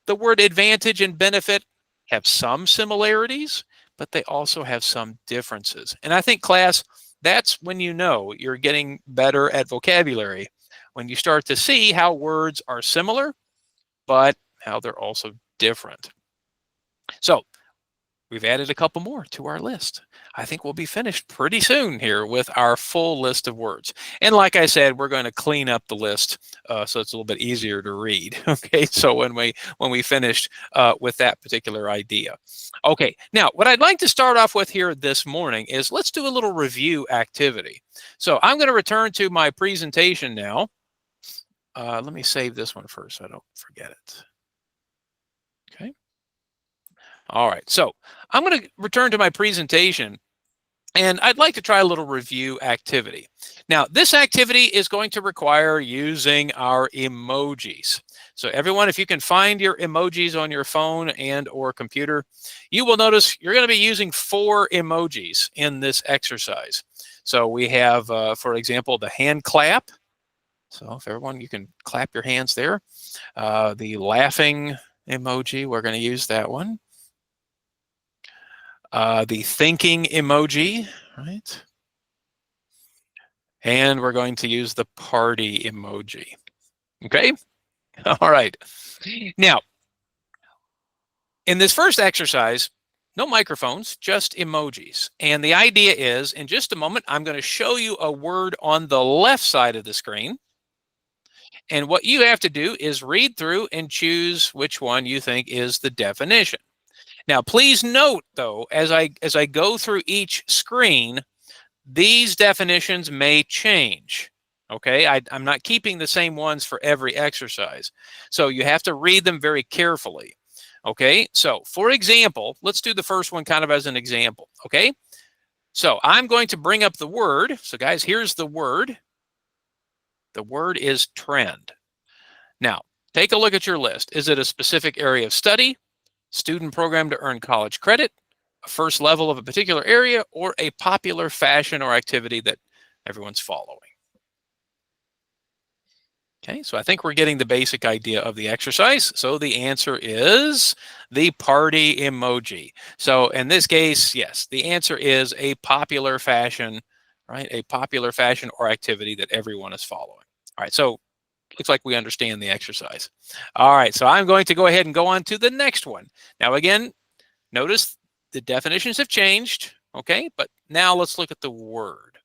the word advantage and benefit have some similarities, but they also have some differences. And I think, class, that's when you know you're getting better at vocabulary, when you start to see how words are similar, but how they're also different. So we've added a couple more to our list. I think we'll be finished pretty soon here with our full list of words. And like I said, we're going to clean up the list so it's a little bit easier to read. Okay, so when we finished with that particular idea. Okay, now what I'd like to start off with here this morning is let's do a little review activity. So I'm going to return to my presentation now. Let me save this one first so I don't forget it. Okay. All right, so I'm going to return to my presentation, and I'd like to try a little review activity. Now, this activity is going to require using our emojis. So everyone, if you can find your emojis on your phone and or computer, you will notice you're going to be using 4 emojis in this exercise. So we have, for example, the hand clap. So if everyone, you can clap your hands there. The laughing emoji, we're going to use that one. The thinking emoji, right? And we're going to use the party emoji. Okay? All right. Now, in this first exercise, no microphones, just emojis. And the idea is, in just a moment, I'm going to show you a word on the left side of the screen. And what you have to do is read through and choose which one you think is the definition. Now, please note, though, as I go through each screen, these definitions may change. Okay, I'm not keeping the same ones for every exercise. So you have to read them very carefully. Okay, so for example, let's do the first one kind of as an example. Okay, so I'm going to bring up the word. So guys, here's the word. The word is trend. Now, take a look at your list. Is it a specific area of study? student program to earn college credit, a first level of a particular area, or a popular fashion or activity that everyone's following. Okay, so I think we're getting the basic idea of the exercise. So the answer is the party emoji. So in this case, yes, the answer is a popular fashion, right? A popular fashion or activity that everyone is following. All right, so looks like we understand the exercise. All right, so I'm going to go ahead and go on to the next one. Now again, notice the definitions have changed, okay? But now let's look at the word.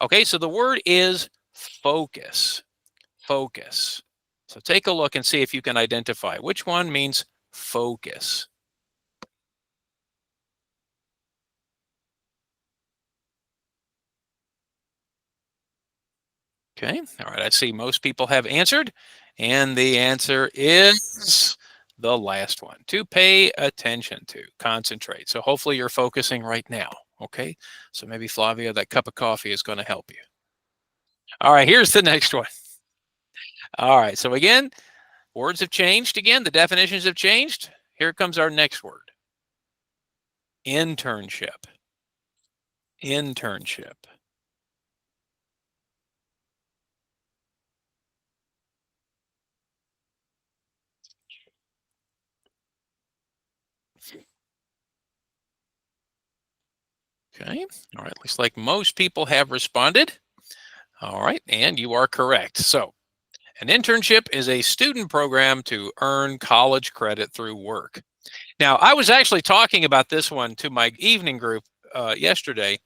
Okay, so the word is focus. Focus. So take a look and see if you can identify which one means focus. Okay, all right, I see most people have answered, and the answer is the last one, to pay attention to, concentrate. So hopefully you're focusing right now, okay? So maybe Flavia, that cup of coffee is going to help you. All right, here's the next one. All right, so again, words have changed again, the definitions have changed. Here comes our next word. Internship. Internship. Okay, all right, looks like most people have responded. All right, and you are correct. So an internship is a student program to earn college credit through work. Now, I was actually talking about this one to my evening group yesterday.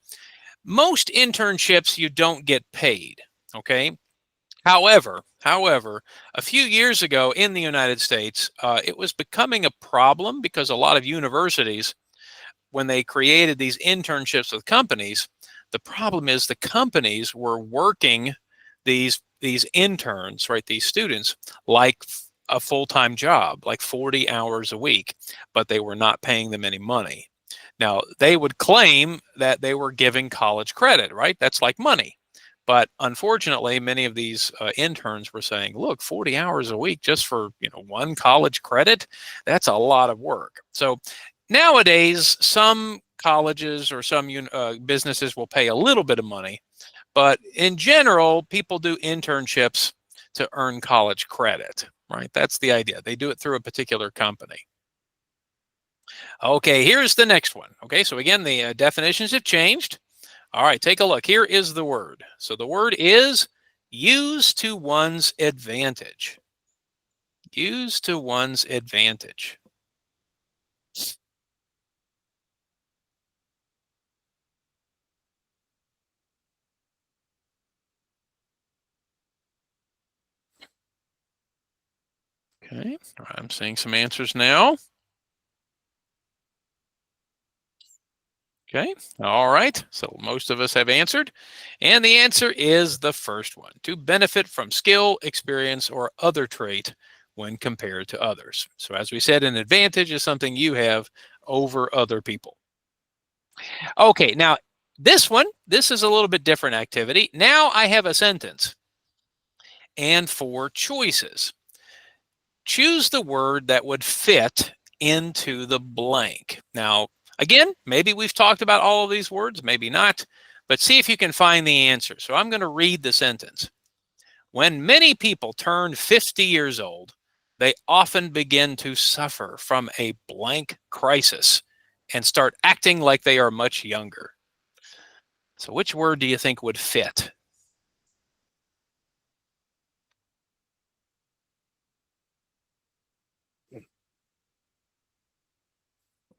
Most internships you don't get paid, okay? However, a few years ago in the United States, it was becoming a problem because a lot of universities, when they created these internships with companies, the problem is the companies were working these interns, right, these students, like a full-time job, like 40 hours a week, but they were not paying them any money. Now, they would claim that they were giving college credit, right? That's like money. But unfortunately, many of these interns were saying, look, 40 hours a week just for, one college credit, that's a lot of work. So nowadays, some colleges or some businesses will pay a little bit of money, but in general, people do internships to earn college credit, right? That's the idea. They do it through a particular company. Okay, here's the next one. Okay, so again, the definitions have changed. All right, take a look. Here is the word. So the word is use to one's advantage. Use to one's advantage. Okay, I'm seeing some answers now. Okay, all right, so most of us have answered. And the answer is the first one, to benefit from skill, experience, or other trait when compared to others. So as we said, an advantage is something you have over other people. Okay, now this is a little bit different activity. Now I have a sentence and 4 choices. Choose the word that would fit into the blank. Now, again, maybe we've talked about all of these words, maybe not, but see if you can find the answer. So I'm going to read the sentence. When many people turn 50 years old, they often begin to suffer from a blank crisis and start acting like they are much younger. So which word do you think would fit?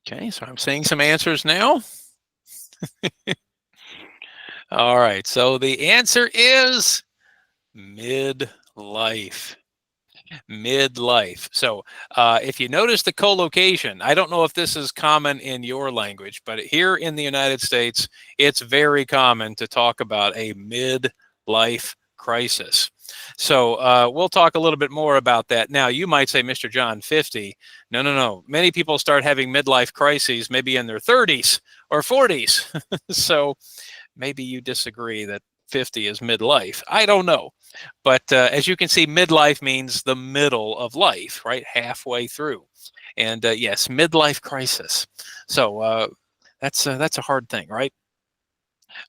Okay, so I'm seeing some answers now. All right, so the answer is midlife. Midlife. So if you notice the collocation, I don't know if this is common in your language, but here in the United States, it's very common to talk about a midlife crisis. So we'll talk a little bit more about that. Now, you might say, Mr. John, 50. No. Many people start having midlife crises maybe in their 30s or 40s. So maybe you disagree that 50 is midlife. I don't know. But as you can see, midlife means the middle of life, right? Halfway through. And yes, midlife crisis. So that's a hard thing, right?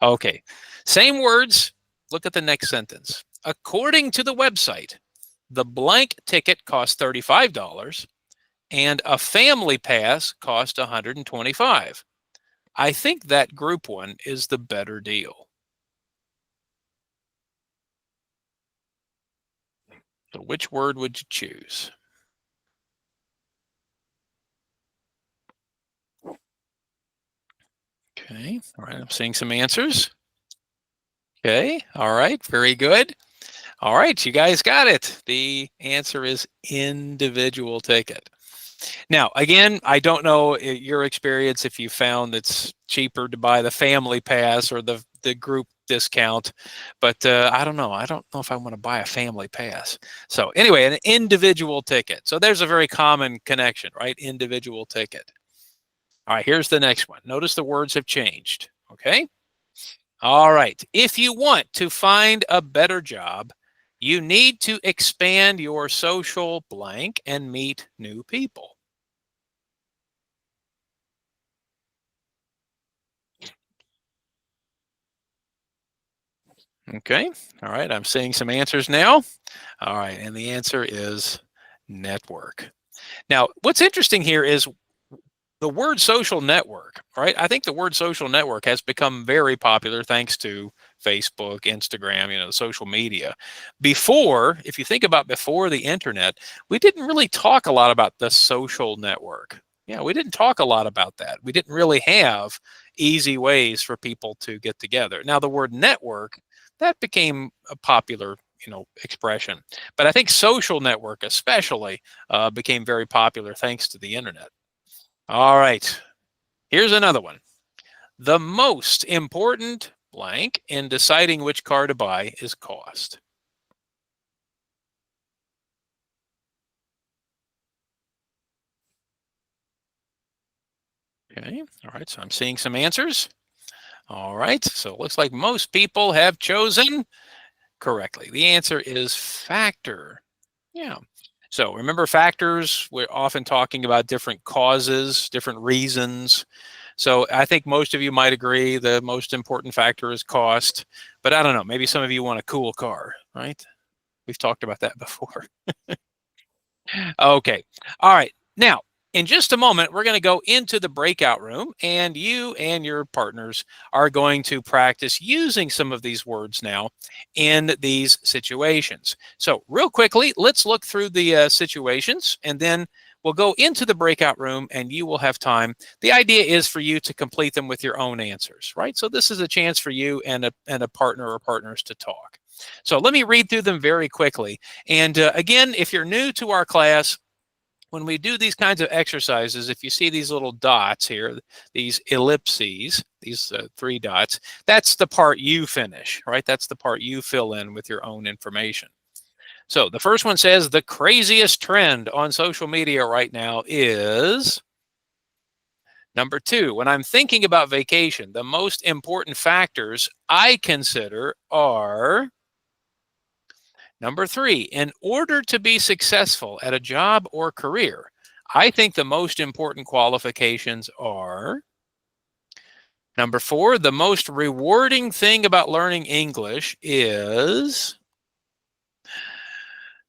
Okay, same words. Look at the next sentence. According to the website, the blank ticket costs $35 and a family pass costs $125. I think that group one is the better deal. So which word would you choose? Okay, all right, I'm seeing some answers. Okay, all right, very good. All right, you guys got it. The answer is individual ticket. Now, again, I don't know your experience if you found it's cheaper to buy the family pass or the group discount, but I don't know. I don't know if I want to buy a family pass. So anyway, an individual ticket. So there's a very common connection, right? Individual ticket. All right, here's the next one. Notice the words have changed, okay? All right, if you want to find a better job, you need to expand your social blank and meet new people. Okay, all right, I'm seeing some answers now. All right, and the answer is network. Now, what's interesting here is the word social network, right? I think the word social network has become very popular thanks to Facebook, Instagram, social media. Before, if you think about before the internet, we didn't really talk a lot about the social network. Yeah, we didn't talk a lot about that. We didn't really have easy ways for people to get together. Now, the word network, that became a popular expression. But I think social network especially became very popular thanks to the internet. All right, here's another one. The most important blank in deciding which car to buy is cost. Okay, all right, so I'm seeing some answers. All right, so it looks like most people have chosen correctly. The answer is factor. Yeah. So remember factors, we're often talking about different causes, different reasons. So I think most of you might agree the most important factor is cost, but I don't know, maybe some of you want a cool car, right? We've talked about that before. Okay. All right. Now, in just a moment, we're going to go into the breakout room, and you and your partners are going to practice using some of these words now in these situations. So, real quickly, let's look through the situations, and then we'll go into the breakout room, and you will have time. The idea is for you to complete them with your own answers, right? So, this is a chance for you and a partner or partners to talk. So, let me read through them very quickly. And again, if you're new to our class, when we do these kinds of exercises, if you see these little dots here, these ellipses, these 3 dots, that's the part you finish, right? That's the part you fill in with your own information. So the first one says the craziest trend on social media right now is number 2. When I'm thinking about vacation, the most important factors I consider are number 3, in order to be successful at a job or career, I think the most important qualifications are number 4, the most rewarding thing about learning English is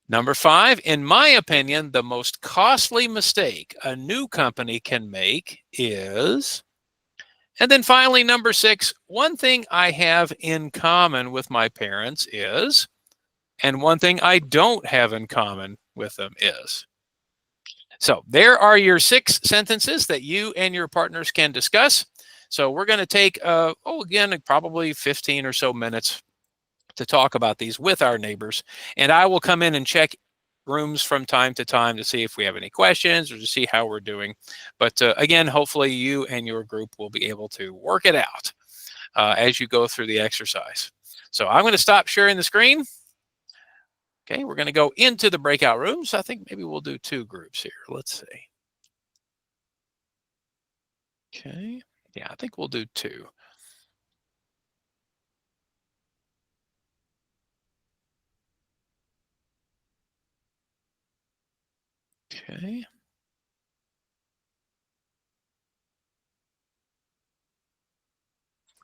number 5, in my opinion, the most costly mistake a new company can make is, and then finally, number 6, one thing I have in common with my parents is, and one thing I don't have in common with them is. So there are your 6 sentences that you and your partners can discuss. So we're going to take, again, probably 15 or so minutes to talk about these with our neighbors. And I will come in and check rooms from time to time to see if we have any questions or to see how we're doing. But again, hopefully you and your group will be able to work it out as you go through the exercise. So I'm going to stop sharing the screen. Okay, we're going to go into the breakout rooms. I think maybe we'll do 2 groups here. Let's see. Okay, yeah, I think we'll do 2. Okay.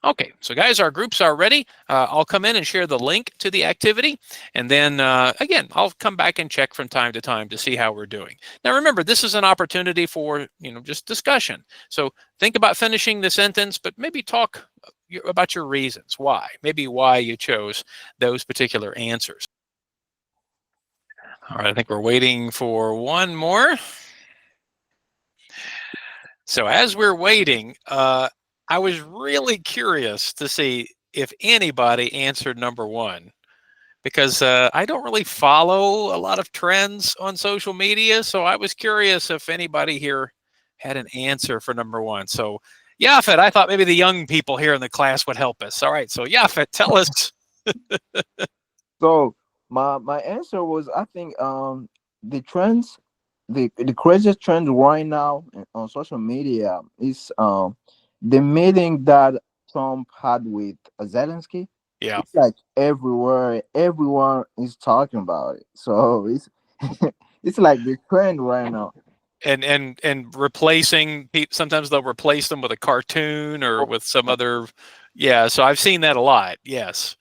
Okay, so guys, our groups are ready. I'll come in and share the link to the activity. And then again, I'll come back and check from time to time to see how we're doing. Now, remember, this is an opportunity for, just discussion. So think about finishing the sentence, but maybe talk about your reasons, why, maybe why you chose those particular answers. All right, I think we're waiting for one more. So as we're waiting, I was really curious to see if anybody answered number one, because I don't really follow a lot of trends on social media. So I was curious if anybody here had an answer for number one. So Yafet, I thought maybe the young people here in the class would help us. All right, so Yafet, tell us. So my answer was, I think the trends, the craziest trend right now on social media is the meeting that Trump had with Zelensky. Yeah, It's like everywhere, everyone is talking about it. So it's it's like the trend right now. and replacing sometimes they'll replace them with a cartoon or with some other. Yeah, so I've seen that a lot. Yes.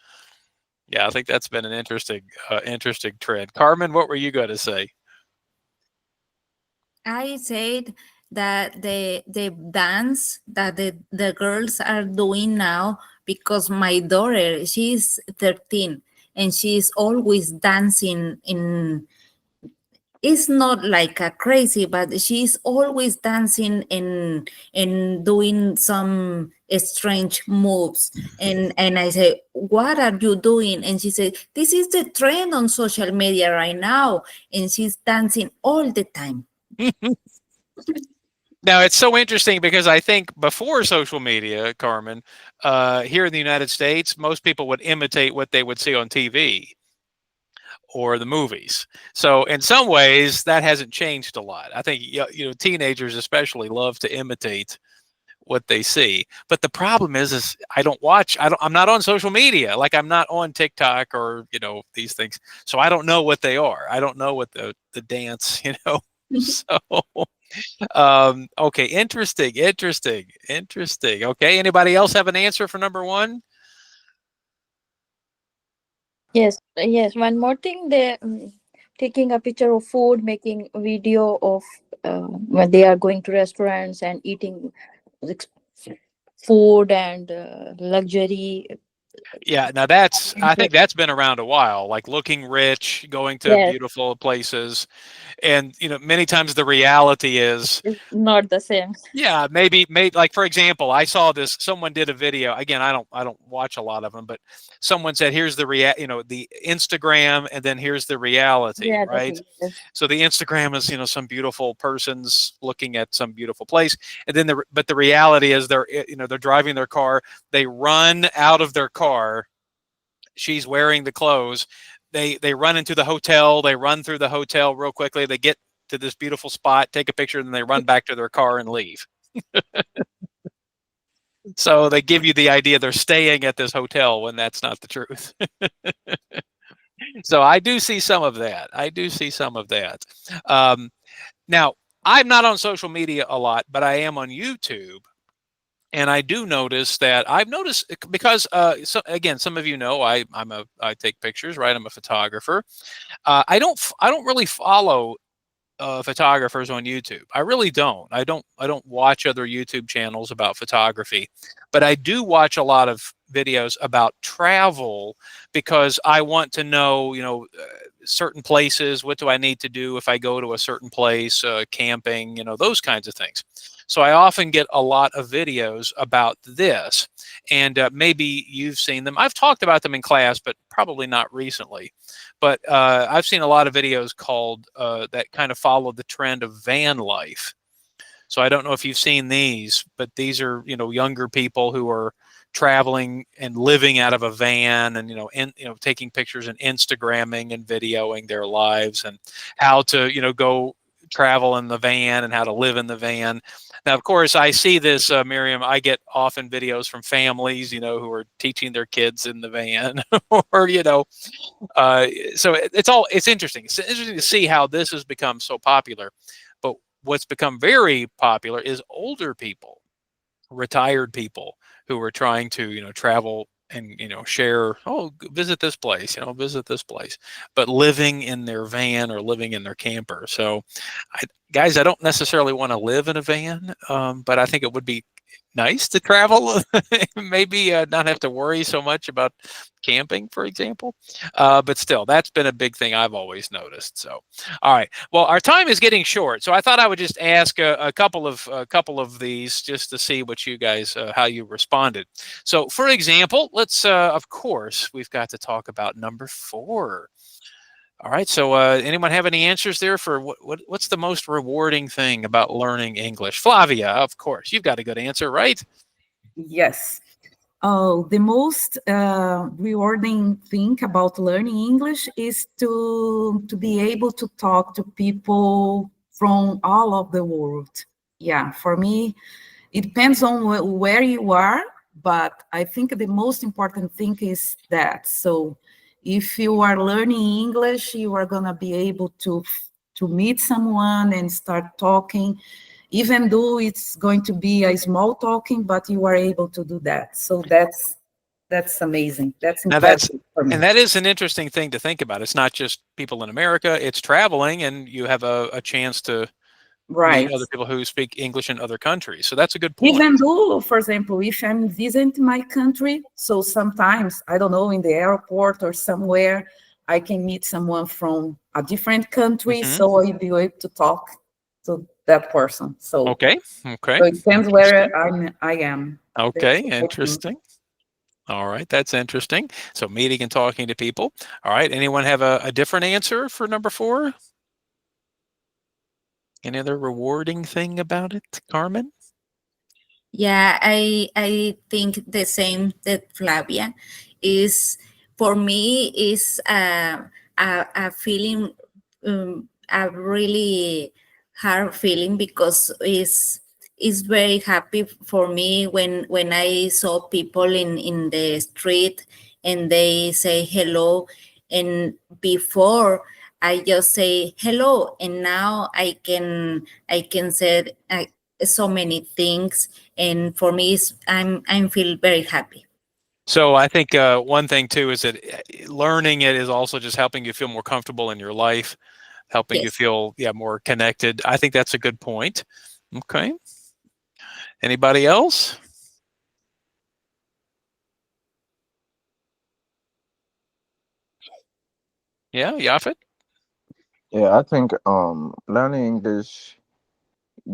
Yeah, I think that's been an interesting trend. Carmen, what were you going to say? I said that the dance that the girls are doing now, because my daughter, she's 13 and she's always dancing in, it's not like a crazy, but she's always dancing and doing some strange moves. And I say, what are you doing? And she said, this is the trend on social media right now. And she's dancing all the time. Now, it's so interesting because I think before social media, Carmen, here in the United States, most people would imitate what they would see on TV or the movies. So in some ways, that hasn't changed a lot. I think teenagers especially love to imitate what they see. But the problem is I'm not on social media. Like, I'm not on TikTok or these things. So I don't know what they are. I don't know what the dance. So okay, interesting. Okay, anybody else have an answer for number one? Yes, one more thing, they taking a picture of food, making a video of when they are going to restaurants and eating ex- food and luxury. Yeah, now I think that's been around a while, like looking rich, going to Yes, beautiful places. And many times the reality is, it's not the same. yeah, maybe like, for example, I saw this, someone did a video. Again, I don't watch a lot of them, but someone said, here's the Instagram, and then here's the reality, Yeah, right? yes. So the Instagram is, some beautiful person's looking at some beautiful place, and then but the reality is they're driving their car, they run out of their car, she's wearing the clothes, they run into the hotel, they run through the hotel real quickly, they get to this beautiful spot, take a picture, and then they run back to their car and leave. So they give you the idea they're staying at this hotel when that's not the truth. So I do see some of that. Now, I'm not on social media a lot, but I am on YouTube. And I do notice that I've noticed, because again, some of I take pictures, right? I'm a photographer. I don't really follow photographers on YouTube. I really don't. I don't watch other YouTube channels about photography, but I do watch a lot of videos about travel, because I want to know, certain places. What do I need to do if I go to a certain place, camping, those kinds of things. So I often get a lot of videos about this, and maybe you've seen them. I've talked about them in class, but probably not recently. But I've seen a lot of videos called that kind of follow the trend of van life. So I don't know if you've seen these, but these are younger people who are traveling and living out of a van, and taking pictures and Instagramming and videoing their lives, and how to go travel in the van and how to live in the van. Now, of course, I see this, Miriam. I get often videos from families, who are teaching their kids in the van, or so it's interesting. It's interesting to see how this has become so popular. But what's become very popular is older people retired people who are trying to, travel and, share, oh, visit this place, visit this place, but living in their van or living in their camper. So, guys, I don't necessarily want to live in a van, but I think it would be nice to travel, maybe not have to worry so much about camping, for example. But still, that's been a big thing I've always noticed. So, all right. Well, our time is getting short, so I thought I would just ask a couple of these just to see what you guys how you responded. So, for example, let's of course we've got to talk about number 4. All right. So, anyone have any answers there for what's the most rewarding thing about learning English? Flavia, of course, you've got a good answer, right? Yes. Oh, the most rewarding thing about learning English is to be able to talk to people from all of the world. Yeah, for me, it depends on where you are, but I think the most important thing is that. So if you are learning English, you are going to be able to meet someone and start talking, even though it's going to be a small talking, but you are able to do that. So that's amazing. That's Now impressive for me. and that is an interesting thing to think about. It's not just people in America, it's traveling, and you have a chance to meet Right. other people who speak English in other countries. So that's a good point. Even though, for example, if I'm visiting my country, so sometimes, I don't know, in the airport or somewhere, I can meet someone from a different country, Mhm. so I'll be able to talk to that person. So, Okay. so Okay. it depends where I am. Okay. That's the good thing. Interesting. All right. That's interesting. So meeting and talking to people. All right. Anyone have a different answer for number 4? Any other rewarding thing about it, Carmen? Yeah, I think the same that Flavia is. For me is a feeling, a really hard feeling, because it's very happy for me when I saw people in the street and they say hello, and before I just say hello, and now I can say so many things, and for me I'm feel very happy. So I think one thing too is that learning it is also just helping you feel more comfortable in your life, helping you Yes. feel more connected. I think that's a good point. Okay. Anybody else? Yeah, Yafet? Yeah, I think learning English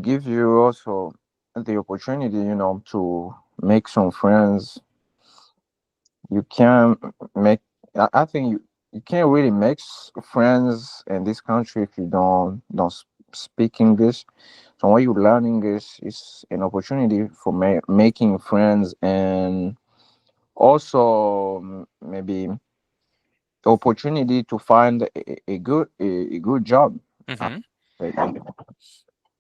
gives you also the opportunity, to make some friends. You can make. I think you can't really make friends in this country if you don't speak English. So when you learn English, it's an opportunity for making friends, and also maybe opportunity to find a good job. Uh, Hmm. like,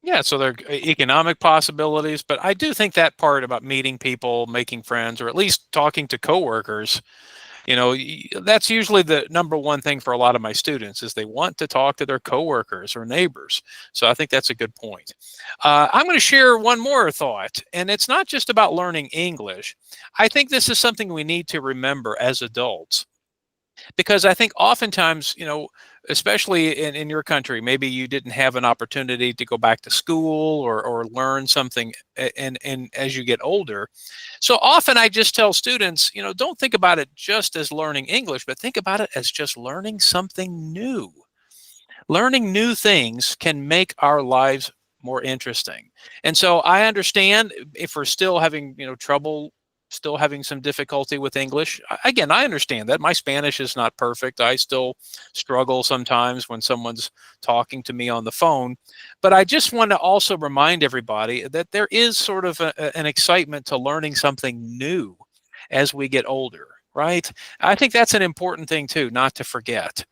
Yeah, so there are economic possibilities, but I do think that part about meeting people, making friends, or at least talking to coworkers, that's usually the number one thing for a lot of my students is they want to talk to their coworkers or neighbors. So I think that's a good point. I'm going to share one more thought, and it's not just about learning English. I think this is something we need to remember as adults, because I think oftentimes, especially in your country, maybe you didn't have an opportunity to go back to school or learn something, and as you get older. So often I just tell students, don't think about it just as learning English, but think about it as just learning something new. Learning new things can make our lives more interesting. And so I understand if we're still having, trouble, still having some difficulty with English. Again, I understand that. My Spanish is not perfect. I still struggle sometimes when someone's talking to me on the phone. But I just want to also remind everybody that there is sort of an excitement to learning something new as we get older, right? I think that's an important thing too, not to forget,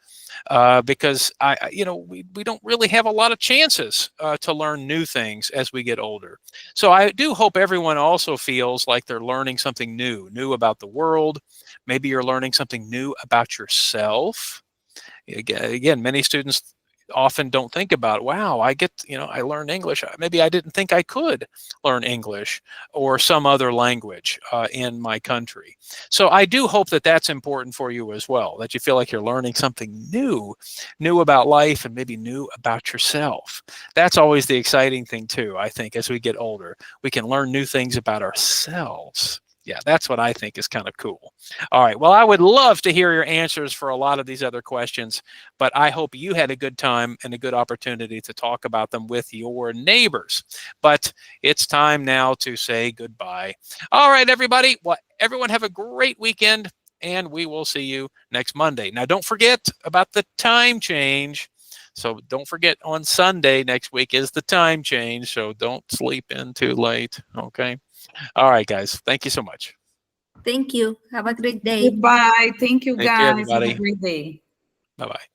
because we don't really have a lot of chances to learn new things as we get older. So I do hope everyone also feels like they're learning something new about the world. Maybe you're learning something new about yourself. Again, many students often don't think about, wow, I get, I learn English. Maybe I didn't think I could learn English or some other language in my country. So I do hope that that's important for you as well, that you feel like you're learning something new about life and maybe new about yourself. That's always the exciting thing too, I think, as we get older. We can learn new things about ourselves. Yeah, that's what I think is kind of cool. All right. Well, I would love to hear your answers for a lot of these other questions, but I hope you had a good time and a good opportunity to talk about them with your neighbors. But it's time now to say goodbye. All right, everybody. Well, everyone have a great weekend, and we will see you next Monday. Now, don't forget about the time change. So don't forget, on Sunday next week is the time change. So don't sleep in too late. Okay. All right, guys. Thank you so much. Thank you. Have a great day. Goodbye. Thank you, Take care, guys. Have a everybody. great day. Bye-bye.